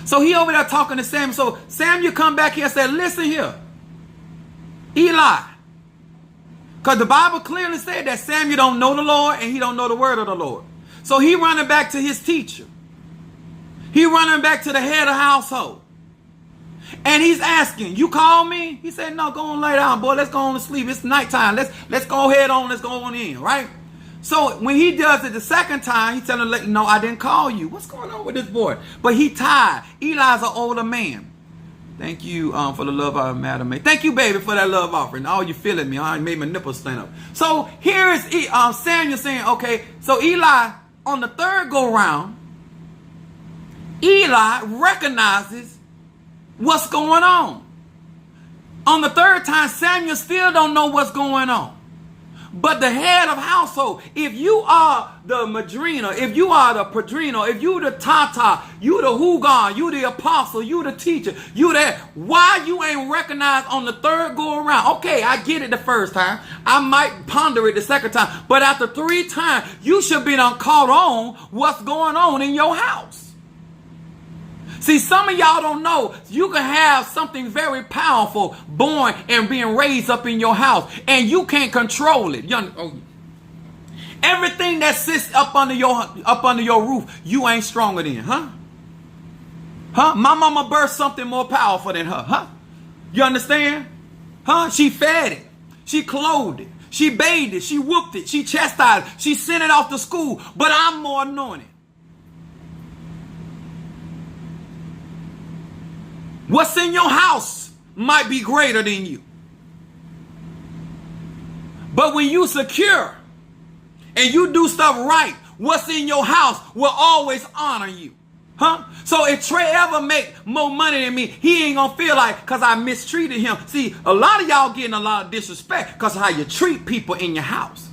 So he over there talking to Samuel. So Samuel come back here and said, listen here, Eli. Because the Bible clearly said that Samuel don't know the Lord and he don't know the word of the Lord. So he running back to his teacher. He running back to the head of household. And he's asking, you call me? He said, no, go on lay down, boy. Let's go on to sleep. It's nighttime. Let's go ahead on. Let's go on in, right? So when he does it the second time, he telling him, no, I didn't call you. What's going on with this boy? But he tired. Eli's an older man. Thank you for the love offering, Madam May. Thank you, baby, for that love offering. Oh, you feeling me? I made my nipples stand up. So here is Samuel saying, okay, so Eli, on the third go round, Eli recognizes what's going on. On the third time, Samuel still don't know what's going on. But the head of household, if you are the madrina, if you are the padrino, if you the tata, you the hugon, you the apostle, you the teacher, you that, why you ain't recognized on the third go around? Okay, I get it the first time. I might ponder it the second time. But after 3 times, you should be done caught on what's going on in your house. See, some of y'all don't know you can have something very powerful born and being raised up in your house, and you can't control it. Everything that sits up under your roof, you ain't stronger than, huh? My mama birthed something more powerful than her, huh? You understand? Huh? She fed it. She clothed it. She bathed it. She whooped it. She chastised it. She sent it off to school. But I'm more anointed. What's in your house might be greater than you. But when you secure and you do stuff right, what's in your house will always honor you. Huh? So if Trey ever make more money than me, he ain't gonna feel like because I mistreated him. See, a lot of y'all getting a lot of disrespect because of how you treat people in your house.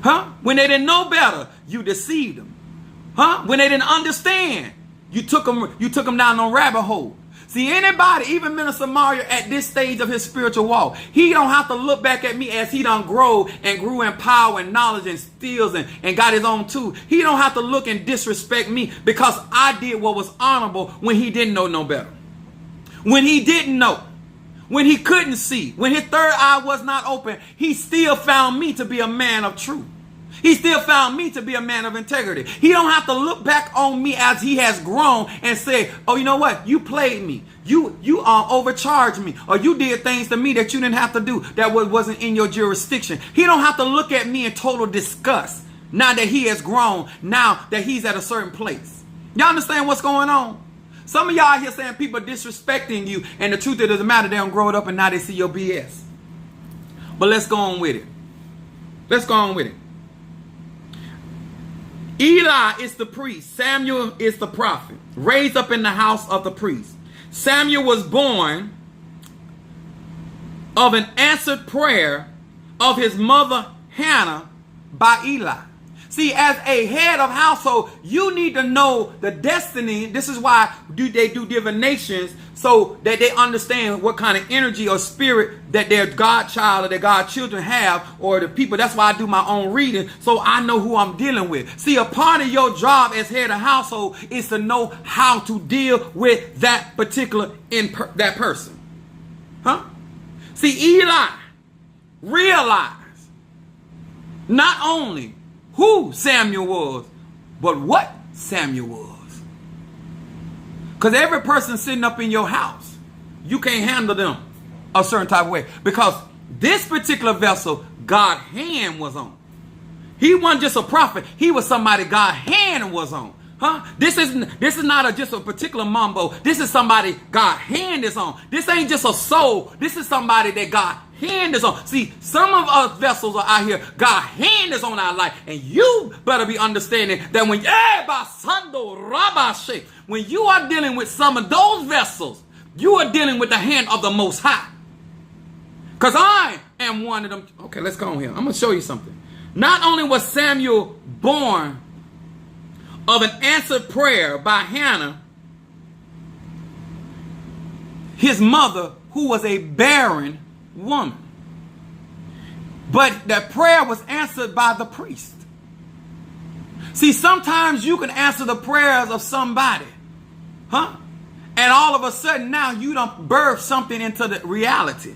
Huh? When they didn't know better, you deceived them. Huh? When they didn't understand, you took them down on rabbit hole. See, anybody, even Minister Mario at this stage of his spiritual walk, he don't have to look back at me as he done grew in power and knowledge and skills and got his own too. He don't have to look and disrespect me because I did what was honorable when he didn't know no better. When he didn't know. When he couldn't see. When his third eye was not open, he still found me to be a man of truth. He still found me to be a man of integrity. He don't have to look back on me as he has grown and say, oh, you know what? You played me. You overcharged me. Or you did things to me that you didn't have to do that wasn't in your jurisdiction. He don't have to look at me in total disgust now that he has grown, now that he's at a certain place. Y'all understand what's going on? Some of y'all out here saying people disrespecting you, and the truth, it doesn't matter. They don't grow it up and now they see your BS. But let's go on with it. Let's go on with it. Eli is the priest. Samuel is the prophet, raised up in the house of the priest. Samuel was born of an answered prayer of his mother Hannah by Eli. See, as a head of household, you need to know the destiny. This is why they do divinations, so that they understand what kind of energy or spirit that their godchild or their godchildren have, or the people. That's why I do my own reading, so I know who I'm dealing with. See, a part of your job as head of household is to know how to deal with that particular that person. Huh? See, Eli realized not only who Samuel was, but what Samuel was. Because every person sitting up in your house, you can't handle them a certain type of way. Because this particular vessel, God's hand was on. He wasn't just a prophet. He was somebody God's hand was on. Huh? This is not just a particular mumbo. This is somebody God's hand is on. This ain't just a soul. This is somebody that God's hand is on. See, some of us vessels are out here, God's hand is on our life. And you better be understanding that when you are dealing with some of those vessels, you are dealing with the hand of the Most High. Because I am one of them. Okay, let's go on here. I'm going to show you something. Not only was Samuel born of an answered prayer by Hannah, his mother, who was a barren woman, but that prayer was answered by the priest. See, sometimes you can answer the prayers of somebody, huh? And all of a sudden now you done birth something into the reality,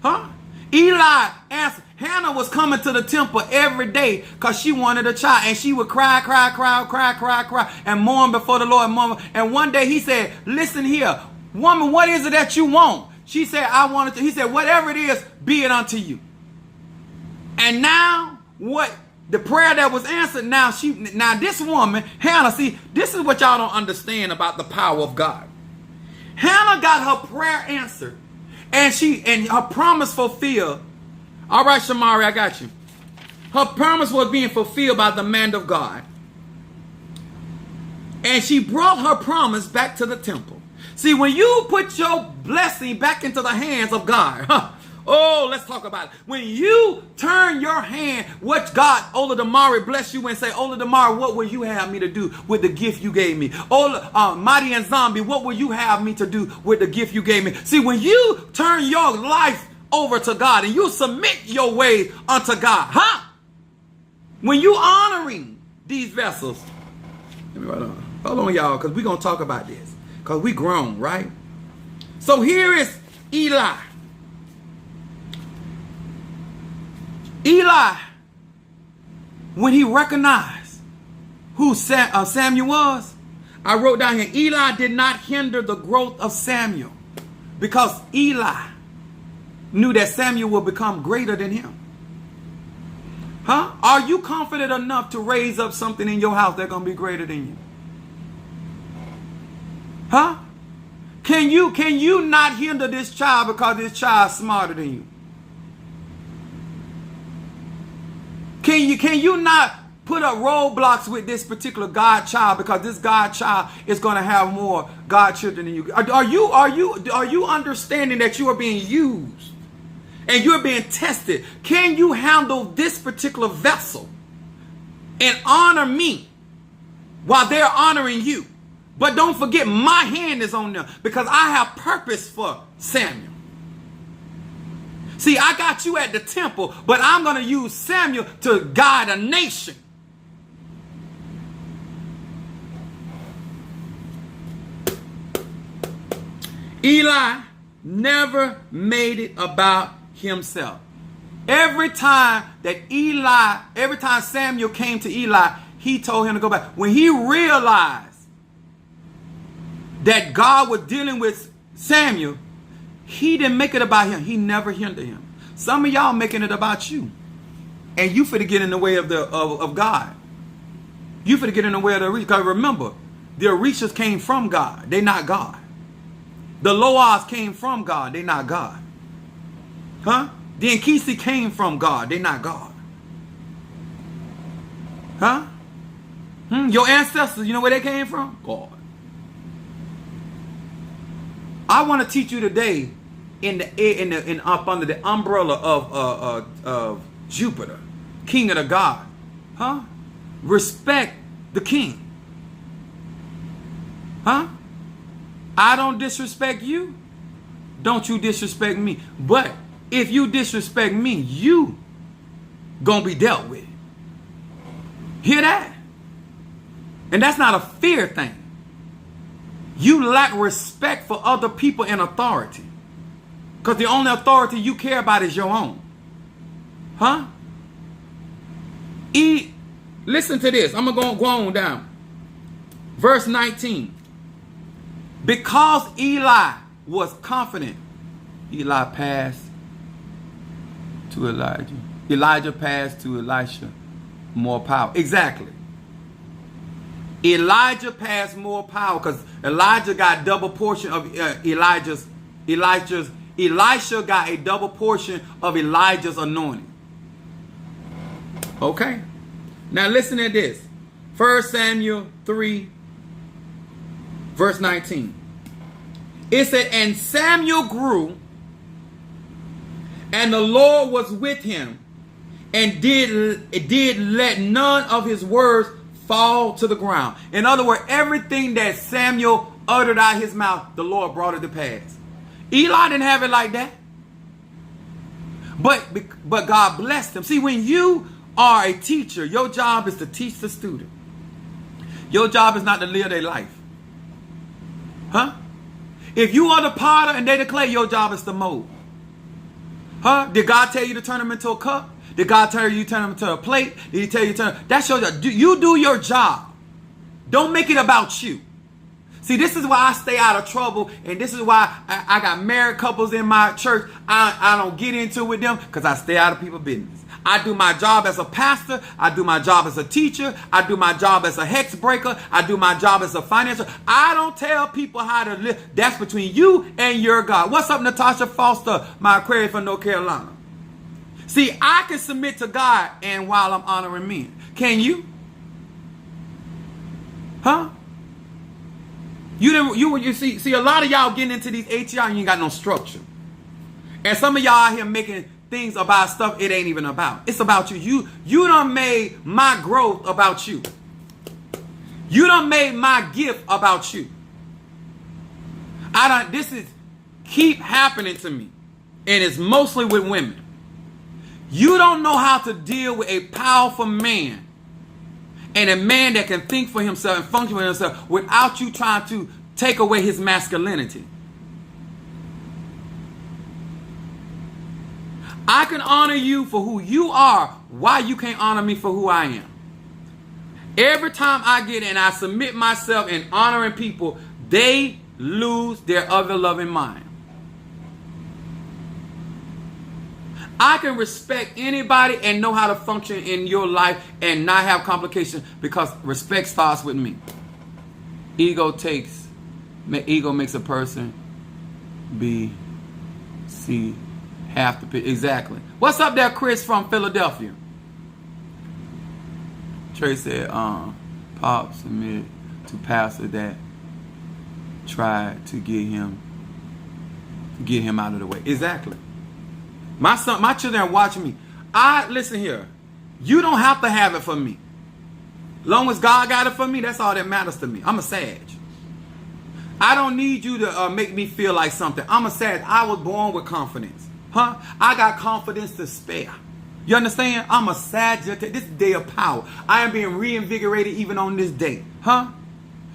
huh? Eli answered. Hannah was coming to the temple every day because she wanted a child, and she would cry, and mourn before the Lord. And one day he said, listen here, woman, what is it that you want? She said, I wanted to. He said, whatever it is, be it unto you. And now what the prayer that was answered, now this woman, Hannah, see, this is what y'all don't understand about the power of God. Hannah got her prayer answered, and her promise fulfilled. All right, Shamari, I got you. Her promise was being fulfilled by the man of God. And she brought her promise back to the temple. See, when you put your blessing back into the hands of God, oh, let's talk about it. When you turn your hand, what God, Ola Damari, bless you and say, Ola Damari, what will you have me to do with the gift you gave me? Ola, Mighty and Zombie, what will you have me to do with the gift you gave me? See, when you turn your life over to God and you submit your ways unto God, huh? When you honoring these vessels, Let me write on. Hold on, y'all, because we're going to talk about this. Because we grown, right? So here is Eli. Eli, when he recognized who Samuel was, I wrote down here, Eli did not hinder the growth of Samuel because Eli knew that Samuel would become greater than him. Huh? Are you confident enough to raise up something in your house that's going to be greater than you? Huh? Can you not hinder this child because this child is smarter than you? Can you not put up roadblocks with this particular God child because this God child is going to have more God children than you? Are you understanding that you are being used and you're being tested? Can you handle this particular vessel and honor me while they're honoring you? But don't forget, my hand is on them because I have purpose for Samuel. See, I got you at the temple, but I'm going to use Samuel to guide a nation. Eli never made it about himself. Every time Samuel came to Eli, he told him to go back. When he realized that God was dealing with Samuel, he didn't make it about him. He never hindered him. Some of y'all making it about you. And you finna get in the way of God. You finna get in the way of the Orishas. Because remember, the Orishas came from God. They're not God. The Loas came from God. They're not God. Huh? The Nkisi came from God. They're not God. Huh? Your ancestors, you know where they came from? God. I want to teach you today up under the umbrella of Jupiter, king of the God. Huh? Respect the king. Huh? I don't disrespect you. Don't you disrespect me. But if you disrespect me, you gonna be dealt with. Hear that? And that's not a fear thing. You lack respect for other people in authority. Because the only authority you care about is your own. Huh? Listen to this. I'm going to go on down. Verse 19. Because Eli was confident, Eli passed to Elijah. Elijah passed to Elisha more power. Exactly. Elijah passed more power because Elijah got double portion of Elisha got a double portion of Elijah's anointing. Okay. Now listen to this. 1 Samuel 3 verse 19. It said, and Samuel grew, and the Lord was with him, and did let none of his words fall to the ground. In other words, everything that Samuel uttered out his mouth, the Lord brought it to pass. Eli didn't have it like that. But God blessed him. See, when you are a teacher, your job is to teach the student. Your job is not to live their life. Huh? If you are the potter and they the clay, your job is to mold. Huh? Did God tell you to turn them into a cup? Did God tell you to turn them into a plate? Did he tell you to turn? That's your job. You do your job. Don't make it about you. See, this is why I stay out of trouble, and this is why I got married couples in my church. I don't get into it with them because I stay out of people's business. I do my job as a pastor. I do my job as a teacher. I do my job as a hex breaker. I do my job as a financier. I don't tell people how to live. That's between you and your God. What's up, Natasha Foster, my Aquarius from North Carolina? See, I can submit to God and while I'm honoring men. Can you? Huh? You see a lot of y'all getting into these ATR and you ain't got no structure. And some of y'all out here making things about stuff it ain't even about. It's about you. You done made my growth about you. You done made my gift about you. This is keep happening to me. And it's mostly with women. You don't know how to deal with a powerful man And a man that can think for himself and function for himself without you trying to take away his masculinity. I can honor you for who you are. Why you can't honor me for who I am? Every time I get in, I submit myself in honoring people, they lose their other loving mind. I can respect anybody and know how to function in your life and not have complications because respect starts with me. Ego makes a person be, see, have to pick. Exactly. What's up there, Chris from Philadelphia? Trey said, Pops admitted to pastor that tried to get him out of the way. Exactly. My son, my children are watching me. Listen here. You don't have to have it for me. Long as God got it for me, that's all that matters to me. I'm a Sag. I don't need you to make me feel like something. I'm a Sag. I was born with confidence. Huh? I got confidence to spare. You understand? I'm a Sagittarius. This day of power. I am being reinvigorated even on this day. Huh?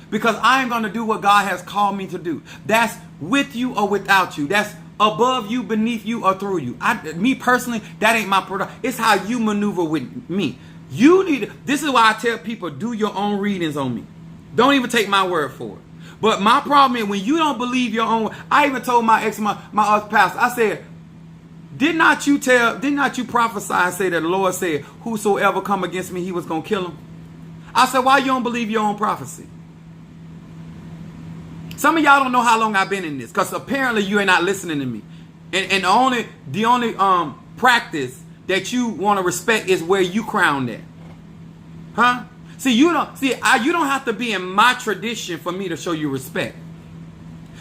Because I am going to do what God has called me to do. That's with you or without you. That's above you, beneath you, or through you. Me personally, that ain't my product. It's how you maneuver with me. You need. This is why I tell people, do your own readings on me. Don't even take my word for it. But my problem is when you don't believe your own. I even told my other pastor. I said, did not you prophesy and say that the Lord said, whosoever come against me, he was gonna kill him? I said, why you don't believe your own prophecy? Some of y'all don't know how long I've been in this, because apparently you are not listening to me. And the only practice that you want to respect is where you crowned at. Huh? You don't have to be in my tradition for me to show you respect.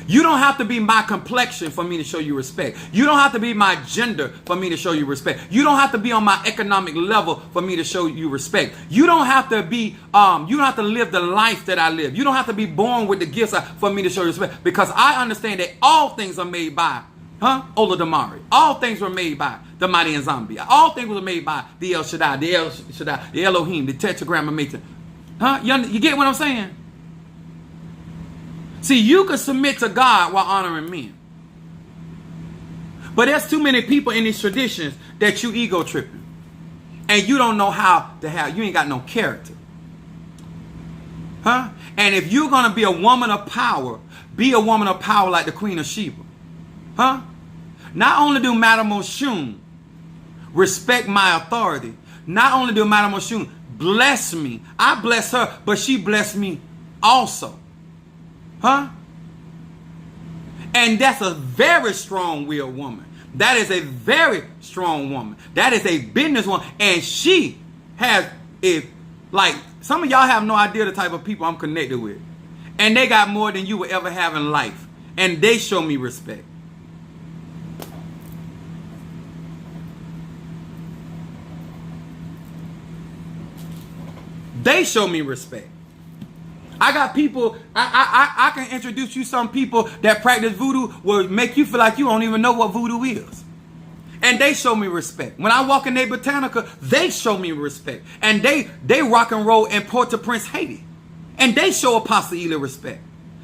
You don't have to be my complexion for me to show you respect. You don't have to be my gender for me to show you respect. You don't have to be on my economic level for me to show you respect. You don't have to be, you don't have to live the life that I live. You don't have to be born with the gifts for me to show you respect. Because I understand that all things are made by, Ola Damari. All things were made by the Mighty and Zombie. All things were made by the El Shaddai, the Elohim, the Tetragrammaton. You get what I'm saying? See, you can submit to God while honoring men. But there's too many people in these traditions that you ego tripping. And you don't know how to have, you ain't got no character. Huh? And if you're going to be a woman of power, be a woman of power like the Queen of Sheba. Huh? Not only do Madame Oshun respect my authority, not only do Madame Oshun bless me, I bless her, but she blessed me also. Huh? And that's a very strong-willed woman. That is a very strong woman. That is a business woman. And she has, some of y'all have no idea the type of people I'm connected with. And they got more than you will ever have in life. And they show me respect. They show me respect. I got people, I can introduce you some people that practice voodoo will make you feel like you don't even know what voodoo is. And they show me respect. When I walk in their Botanica, they show me respect. And they rock and roll in Port-au-Prince, Haiti. And they show Apostle Ely respect.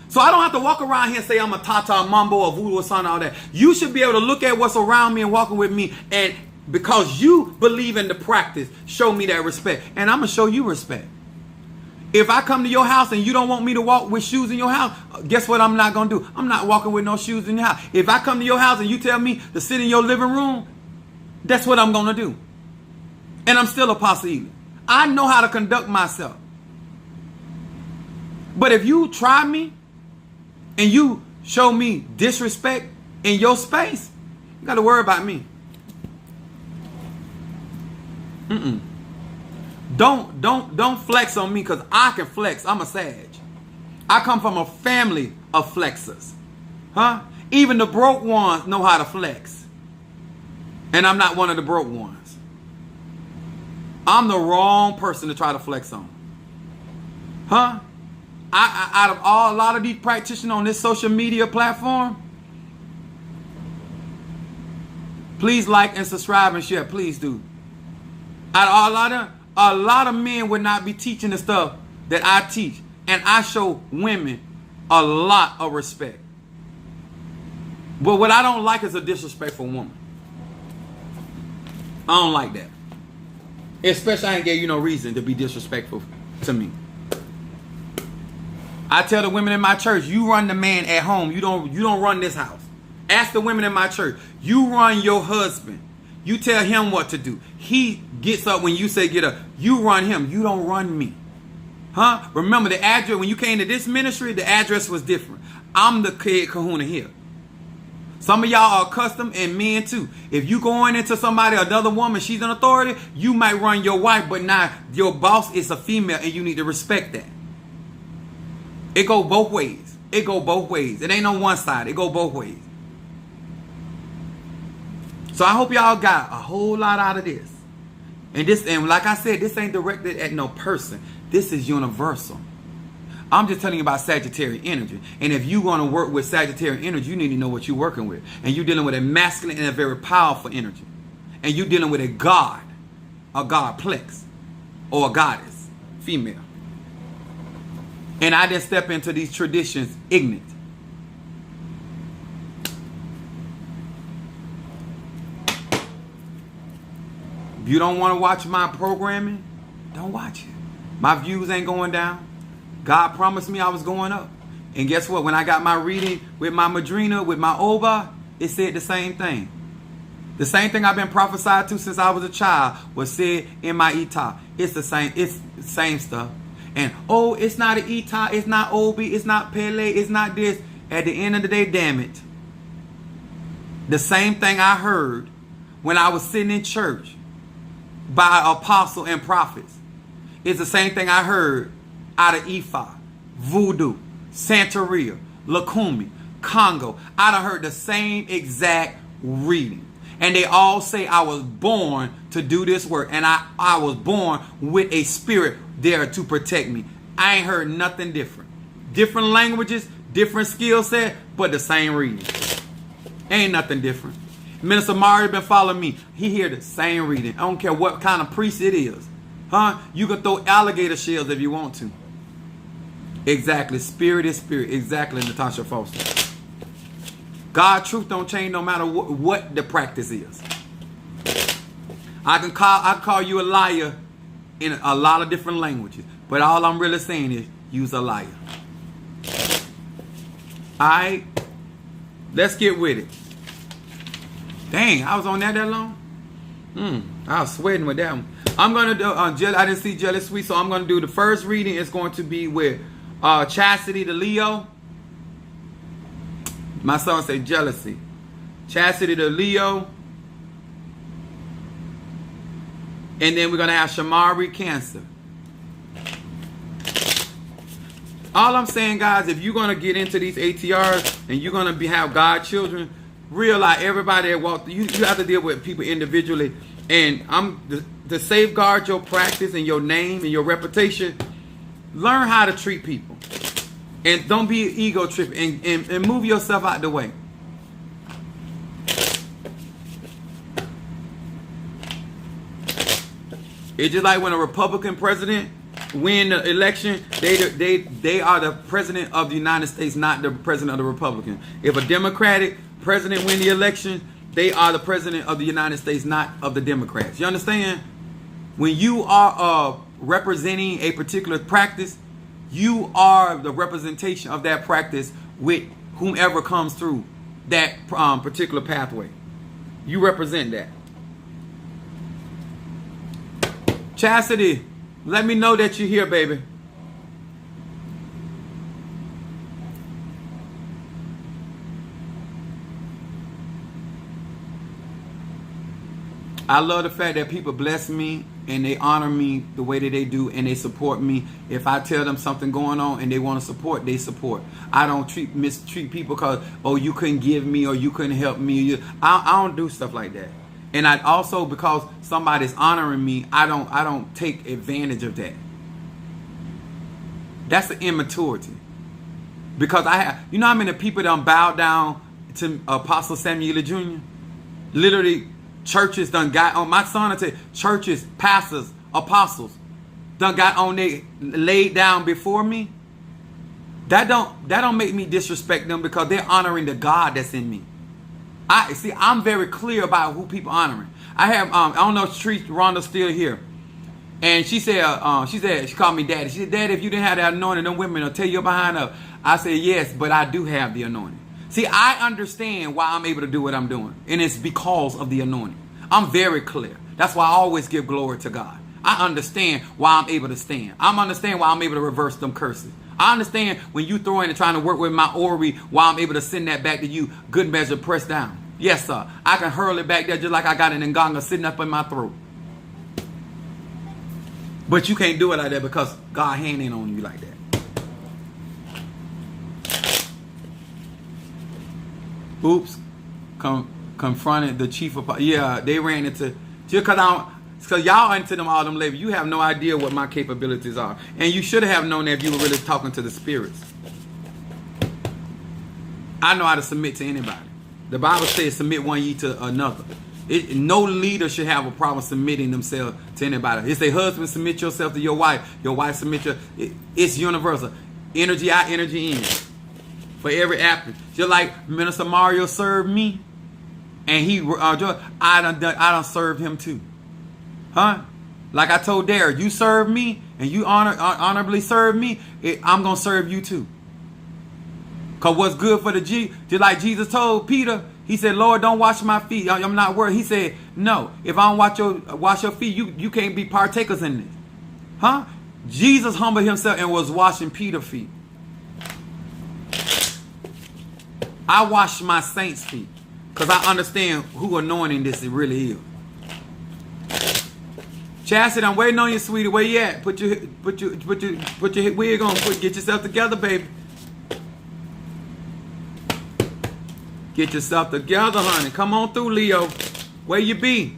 So I don't have to walk around here and say I'm a Tata Mambo or voodoo or something, all that. You should be able to look at what's around me and walking with me. And because you believe in the practice, show me that respect. And I'm going to show you respect. If I come to your house and you don't want me to walk with shoes in your house, guess what I'm not going to do? I'm not walking with no shoes in your house. If I come to your house and you tell me to sit in your living room, that's what I'm going to do. And I'm still Apostle Ely. I know how to conduct myself. But if you try me and you show me disrespect in your space, you got to worry about me. Don't flex on me because I can flex. I'm a Sag. I come from a family of flexers. Huh? Even the broke ones know how to flex. And I'm not one of the broke ones. I'm the wrong person to try to flex on. Huh? Out of a lot of these practitioners on this social media platform, please like and subscribe and share. Please do. Out of a lot of A lot of men would not be teaching the stuff that I teach. And I show women a lot of respect. But what I don't like is a disrespectful woman. I don't like that. Especially I ain't gave you no reason to be disrespectful to me. I tell the women in my church, you run the man at home. You don't run this house. Ask the women in my church. You run your husband. You tell him what to do. He gets up when you say get up. You run him. You don't run me. Huh? Remember the address, when you came to this ministry, the address was different. I'm the head kahuna here. Some of y'all are accustomed, and men too. If you going into somebody, another woman, she's an authority, you might run your wife, but now your boss is a female and you need to respect that. It go both ways. It go both ways. It ain't on one side. It go both ways. So I hope y'all got a whole lot out of this. And like I said, this ain't directed at no person. This is universal. I'm just telling you about Sagittarius energy. And if you're going to work with Sagittarius energy, you need to know what you're working with. And you're dealing with a masculine and a very powerful energy. And you're dealing with a god, a godplex, or a goddess, female. And I didn't step into these traditions ignorant. If you don't want to watch my programming, don't watch it. My views ain't going down. God promised me I was going up. And guess what? When I got my reading with my Madrina, with my Oba, it said the same thing. The same thing I've been prophesied to since I was a child was said in my Ita. It's the same stuff. And oh, it's not an Ita, it's not Obi, it's not Pele, it's not this. At the end of the day, damn it. The same thing I heard when I was sitting in church by apostle and prophets is the same thing I heard out of Ifa, Voodoo, Santeria, Lakumi, Congo. I done heard the same exact reading. And they all say I was born to do this work. And I was born with a spirit there to protect me. I ain't heard nothing different. Different languages, different skill set, but the same reading. Ain't nothing different. Minister Mario been following me. He hear the same reading. I don't care what kind of priest it is. Huh? You can throw alligator shells if you want to. Exactly. Spirit is spirit. Exactly, Natasha Foster. God truth don't change no matter what the practice is. I call you a liar in a lot of different languages. But all I'm really saying is you's a liar. Alright. Let's get with it. Dang, I was on that long? I was sweating with that one. I'm going to do, I didn't see Jelly Sweet, so I'm going to do the first reading. It's going to be with Chastity the Leo. My son said jealousy. Chastity the Leo. And then we're going to have Shamari Cancer. All I'm saying, guys, if you're going to get into these ATRs and you're going to have God children, realize everybody that walk, you have to deal with people individually. And to safeguard your practice and your name and your reputation, learn how to treat people. And don't be ego tripping and move yourself out the way. It's just like when a Republican president win the election, they are the president of the United States, not the president of the Republican. If a Democratic president win the election, they are the president of the United States, not of the Democrats. You understand? When you are representing a particular practice, you are the representation of that practice with whomever comes through that particular pathway. You represent that. Chastity, let me know that you're here, baby. I love the fact that people bless me and they honor me the way that they do and they support me. If I tell them something going on and they want to support, they support. I don't mistreat people because, oh, you couldn't give me or you couldn't help me. I don't do stuff like that. And I also, because somebody's honoring me, I don't take advantage of that. That's the immaturity. Because you know how many people done bowed down to Apostle Samuel Jr.? Literally, churches done got on my son. I tell you, churches, pastors apostles done got on they laid down before me, that don't make me disrespect them, because they're honoring the God that's in me. I'm very clear about who people honoring. I have I don't know if Rhonda's still here. And she said, she called me daddy. She said, Daddy, if you didn't have that anointing, them women will tear your behind up. I said, yes, but I do have the anointing. See, I understand why I'm able to do what I'm doing. And it's because of the anointing. I'm very clear. That's why I always give glory to God. I understand why I'm able to stand. I understand why I'm able to reverse them curses. I understand when you throw in and trying to work with my Ori, why I'm able to send that back to you, good measure, pressed down. Yes, sir. I can hurl it back there just like I got an nganga sitting up in my throat. But you can't do it like that, because God hand ain't on you like that. Oops. Confronted the chief of... Yeah, they ran into... Just because y'all into them all them labels, you have no idea what my capabilities are. And you should have known that if you were really talking to the spirits. I know how to submit to anybody. The Bible says submit one ye to another. No leader should have a problem submitting themselves to anybody. It say, husband, submit yourself to your wife submit your... It's universal. Energy out, energy in. For every applicant. Just like Minister Mario served me, and I done served him too. Huh? Like I told Derek, you serve me, and you honorably serve me, I'm going to serve you too. Because what's good for the just like Jesus told Peter, he said, Lord, don't wash my feet. I'm not worried. He said, no, if I don't wash your feet, you can't be partakers in this. Huh? Jesus humbled himself and was washing Peter's feet. I wash my saints' feet because I understand who anointing this really is. Chastity, I'm waiting on you, sweetie. Where you at? Put your wig on. Get yourself together, baby. Get yourself together, honey. Come on through, Leo. Where you be?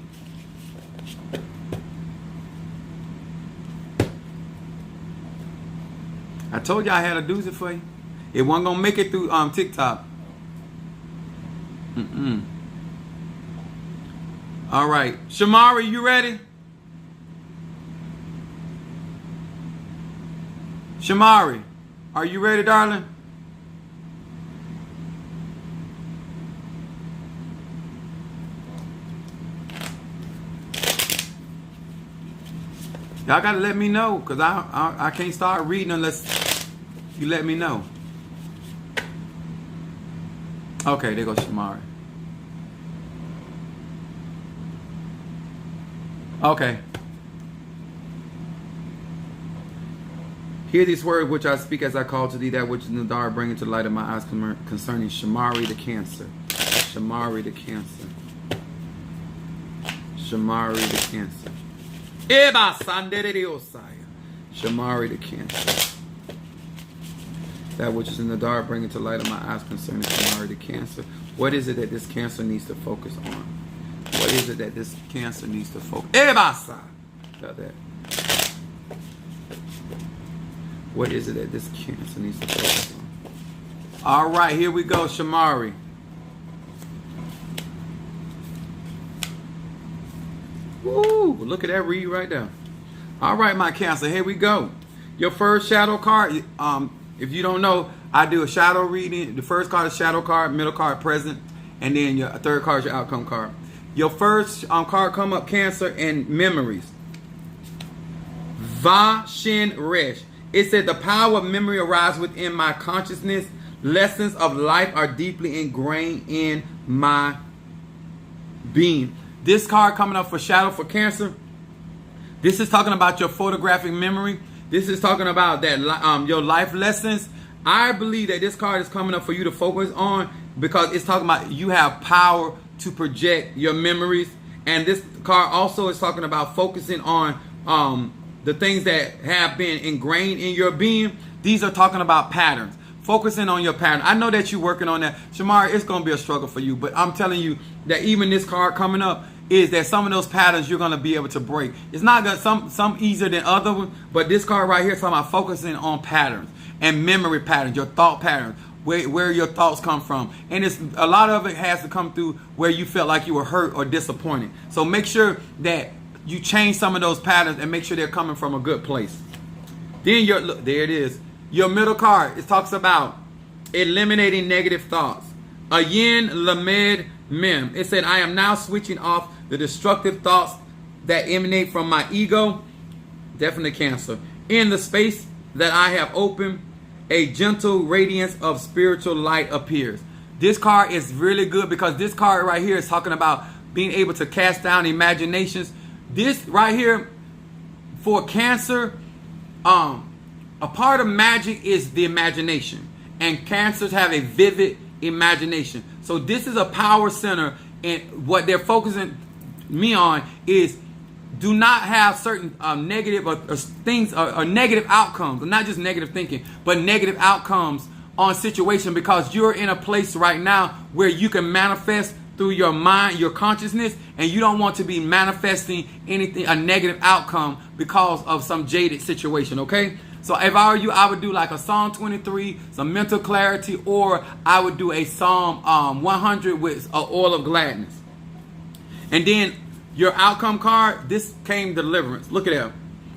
I told you I had a doozy for you. It wasn't gonna make it through TikTok. All right, Shamari, you ready? Shamari, are you ready, darling? Y'all gotta let me know, because I can't start reading unless you let me know. Okay, there goes Shamari. Okay. Hear these words which I speak as I call to thee, that which is in the dark, bring into the light of my eyes, concerning Shamari the cancer. Shamari the cancer. Shamari the cancer. Shamari the cancer. That which is in the dark, bring into the light of my eyes, concerning Shamari the cancer. What is it that this cancer needs to focus on? What is it that this cancer needs to focus on? Got that. What is it that this cancer needs to focus on? All right, here we go, Shamari. Woo! Look at that read right there. All right, my cancer, here we go. Your first shadow card. If you don't know, I do a shadow reading. The first card is shadow card, middle card, present, and then your third card is your outcome card. Your first card come up, Cancer and memories. Va-Shin Resh. It said, the power of memory arises within my consciousness. Lessons of life are deeply ingrained in my being. This card coming up for Shadow for Cancer. This is talking about your photographic memory. This is talking about that your life lessons. I believe that this card is coming up for you to focus on, because it's talking about you have power to project your memories. And this card also is talking about focusing on the things that have been ingrained in your being. These are talking about patterns. Focusing on your pattern. I know that you're working on that. Shamari, it's going to be a struggle for you, but I'm telling you that even this card coming up is that some of those patterns you're going to be able to break. It's not going to some easier than other ones, but this card right here is talking about focusing on patterns and memory patterns, your thought patterns, where your thoughts come from. And it's a lot of it has to come through where you felt like you were hurt or disappointed. So make sure that you change some of those patterns and make sure they're coming from a good place. Then look, there it is. Your middle card, it talks about eliminating negative thoughts. Ayin Lamed Mem. It said, I am now switching off the destructive thoughts that emanate from my ego, definitely Cancer. In the space that I have opened, a gentle radiance of spiritual light appears. This card is really good because this card right here is talking about being able to cast down imaginations. This right here for Cancer, a part of magic is the imagination. And Cancers have a vivid imagination. So this is a power center, and what they're focusing me on is do not have certain negative or things or negative outcomes, not just negative thinking, but negative outcomes on situation, because you're in a place right now where you can manifest through your mind, your consciousness, and you don't want to be manifesting anything, a negative outcome because of some jaded situation, okay? So if I were you, I would do like a Psalm 23, some mental clarity, or I would do a Psalm 100 with an oil of gladness. And then your outcome card, this came deliverance. Look at that.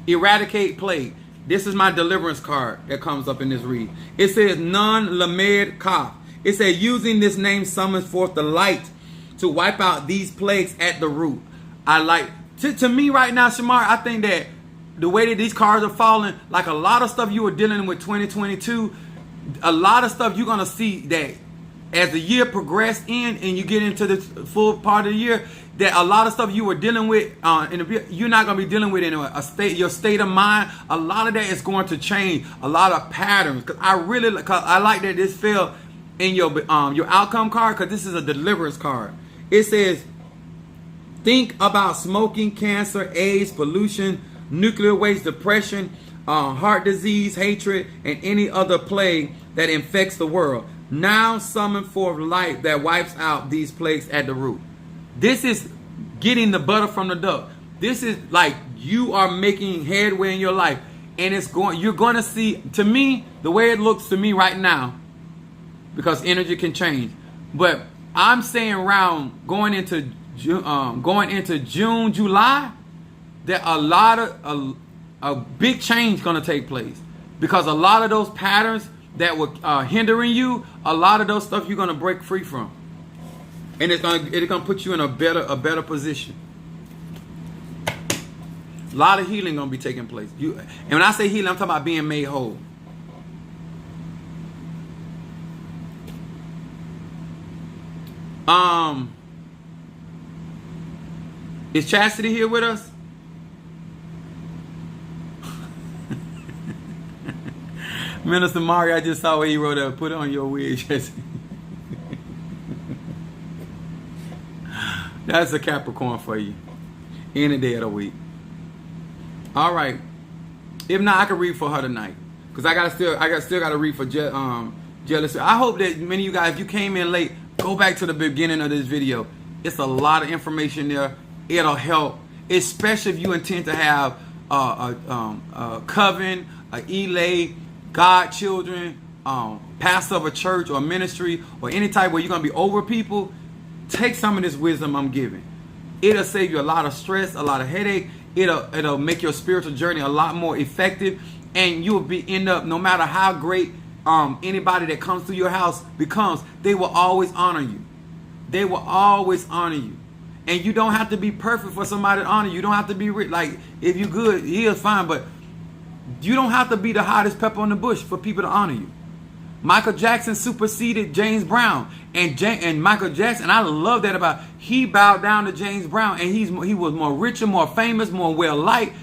Eradicate plague. This is my deliverance card that comes up in this read. It says, Nun Lamed Kaf. It says, using this name summons forth the light to wipe out these plagues at the root. I like, to me right now, Shamar, I think that the way that these cards are falling, like a lot of stuff you were dealing with 2022, a lot of stuff you're going to see that as the year progressed and you get into the full part of the year, that a lot of stuff you were dealing with, you're not going to be dealing with in your state of mind. A lot of that is going to change. A lot of patterns. Because I like that this fell in your outcome card, because this is a deliverance card. It says, think about smoking, cancer, AIDS, pollution, nuclear waste, depression, heart disease, hatred, and any other plague that infects the world. Now summon forth light that wipes out these plagues at the root. This is getting the butter from the duck. This is like you are making headway in your life, and you're going to see, to me, the way it looks to me right now, because energy can change. But I'm saying around going into June, July, that a big change going to take place, because a lot of those patterns that were hindering you, a lot of those stuff you're going to break free from, and it's going to put you in a better position. A lot of healing going to be taking place. And when I say healing, I'm talking about being made whole. Is Chastity here with us? Minister Mari, I just saw where he wrote up, put on your wig, Chastity. That's a Capricorn for you. Any day of the week. All right. If not, I can read for her tonight, because I still got to read for jealousy. I hope that many of you guys, if you came in late, go back to the beginning of this video. It's a lot of information there. It'll help, especially if you intend to have a coven, a elay, godchildren, pastor of a church or ministry, or any type where you're going to be over people. Take some of this wisdom I'm giving. It'll save you a lot of stress, a lot of headache. It'll make your spiritual journey a lot more effective, and you'll end up, no matter how great anybody that comes through your house becomes, they will always honor you. They will always honor you. And you don't have to be perfect for somebody to honor you. You don't have to be rich. Like, if you're good, he is fine, but you don't have to be the hottest pepper on the bush for people to honor you. Michael Jackson superseded James Brown, and Michael Jackson, and I love that about, he bowed down to James Brown, and he was more richer, more famous, more well liked,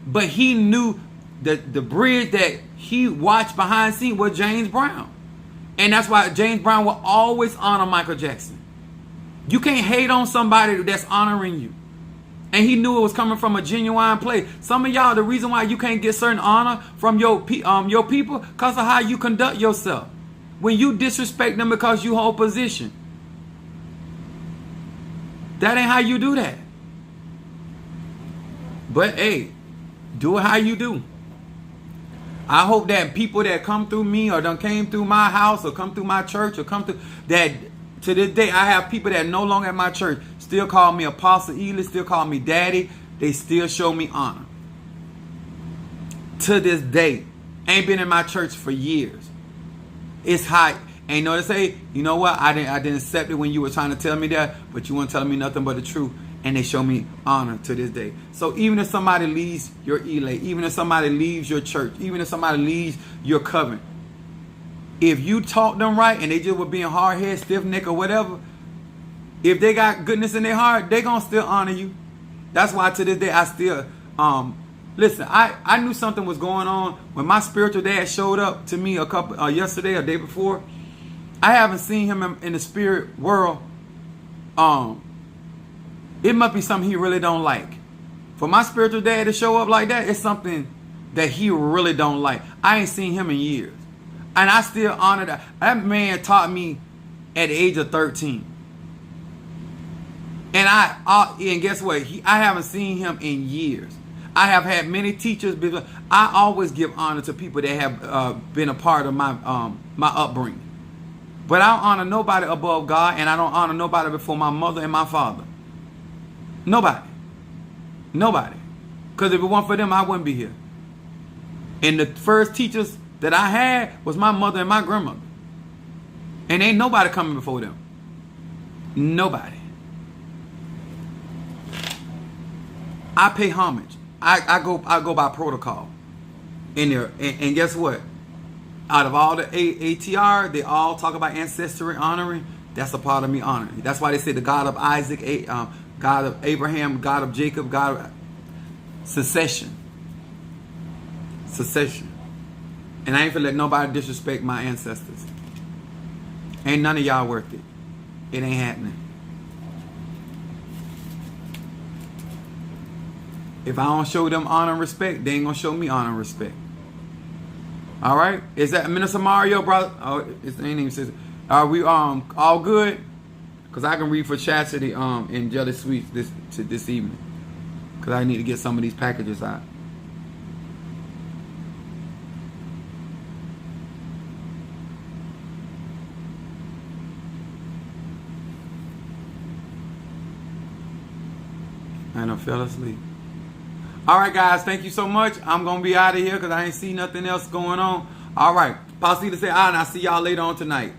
but he knew that the bridge that he watched behind the scene was James Brown, and that's why James Brown will always honor Michael Jackson. You can't hate on somebody that's honoring you. And he knew it was coming from a genuine place. Some of y'all, the reason why you can't get certain honor from your people, because of how you conduct yourself. When you disrespect them because you hold position. That ain't how you do that. But hey, do it how you do. I hope that people that come through me, or done came through my house, or come through my church, or come through that, to this day, I have people that no longer at my church still call me Apostle Ely, still call me Daddy. they still show me honor. To this day. Ain't been in my church for years. It's high. Ain't no to say, you know what, I didn't accept it when you were trying to tell me that, but you weren't telling me nothing but the truth. And they show me honor to this day. So even if somebody leaves your elate, even if somebody leaves your church, even if somebody leaves your covenant, if you taught them right and they just were being hard-headed, stiff-necked or whatever, if they got goodness in their heart, they going to still honor you. That's why to this day I still, listen, I knew something was going on when my spiritual dad showed up to me yesterday or day before. I haven't seen him in the spirit world. It must be something he really don't like. For my spiritual dad to show up like that, it's something that he really don't like. I ain't seen him in years. And I still honor that. That man taught me at the age of 13. And and guess what? I haven't seen him in years. I have had many teachers. I always give honor to people that have been a part of my upbringing. But I don't honor nobody above God, and I don't honor nobody before my mother and my father. Nobody. Because if it weren't for them, I wouldn't be here. And the first teachers that I had was my mother and my grandmother. And ain't nobody coming before them. Nobody. I pay homage. I go by protocol in there. And guess what? Out of all the ATR, they all talk about ancestry honoring. That's a part of me honoring. That's why they say the God of Isaac, God of Abraham, God of Jacob, God of succession. And I ain't gonna let nobody disrespect my ancestors. Ain't none of y'all worth it. It ain't happening. If I don't show them honor and respect, they ain't gonna show me honor and respect. All right? Is that Minister Mario, brother? Oh, it ain't even says. Are we all good? Cause I can read for Chastity in Jelly Sweets this evening. Cause I need to get some of these packages out. And I fell asleep. All right, guys. Thank you so much. I'm going to be out of here because I ain't see nothing else going on. All right. Pasita say, and I'll see y'all later on tonight.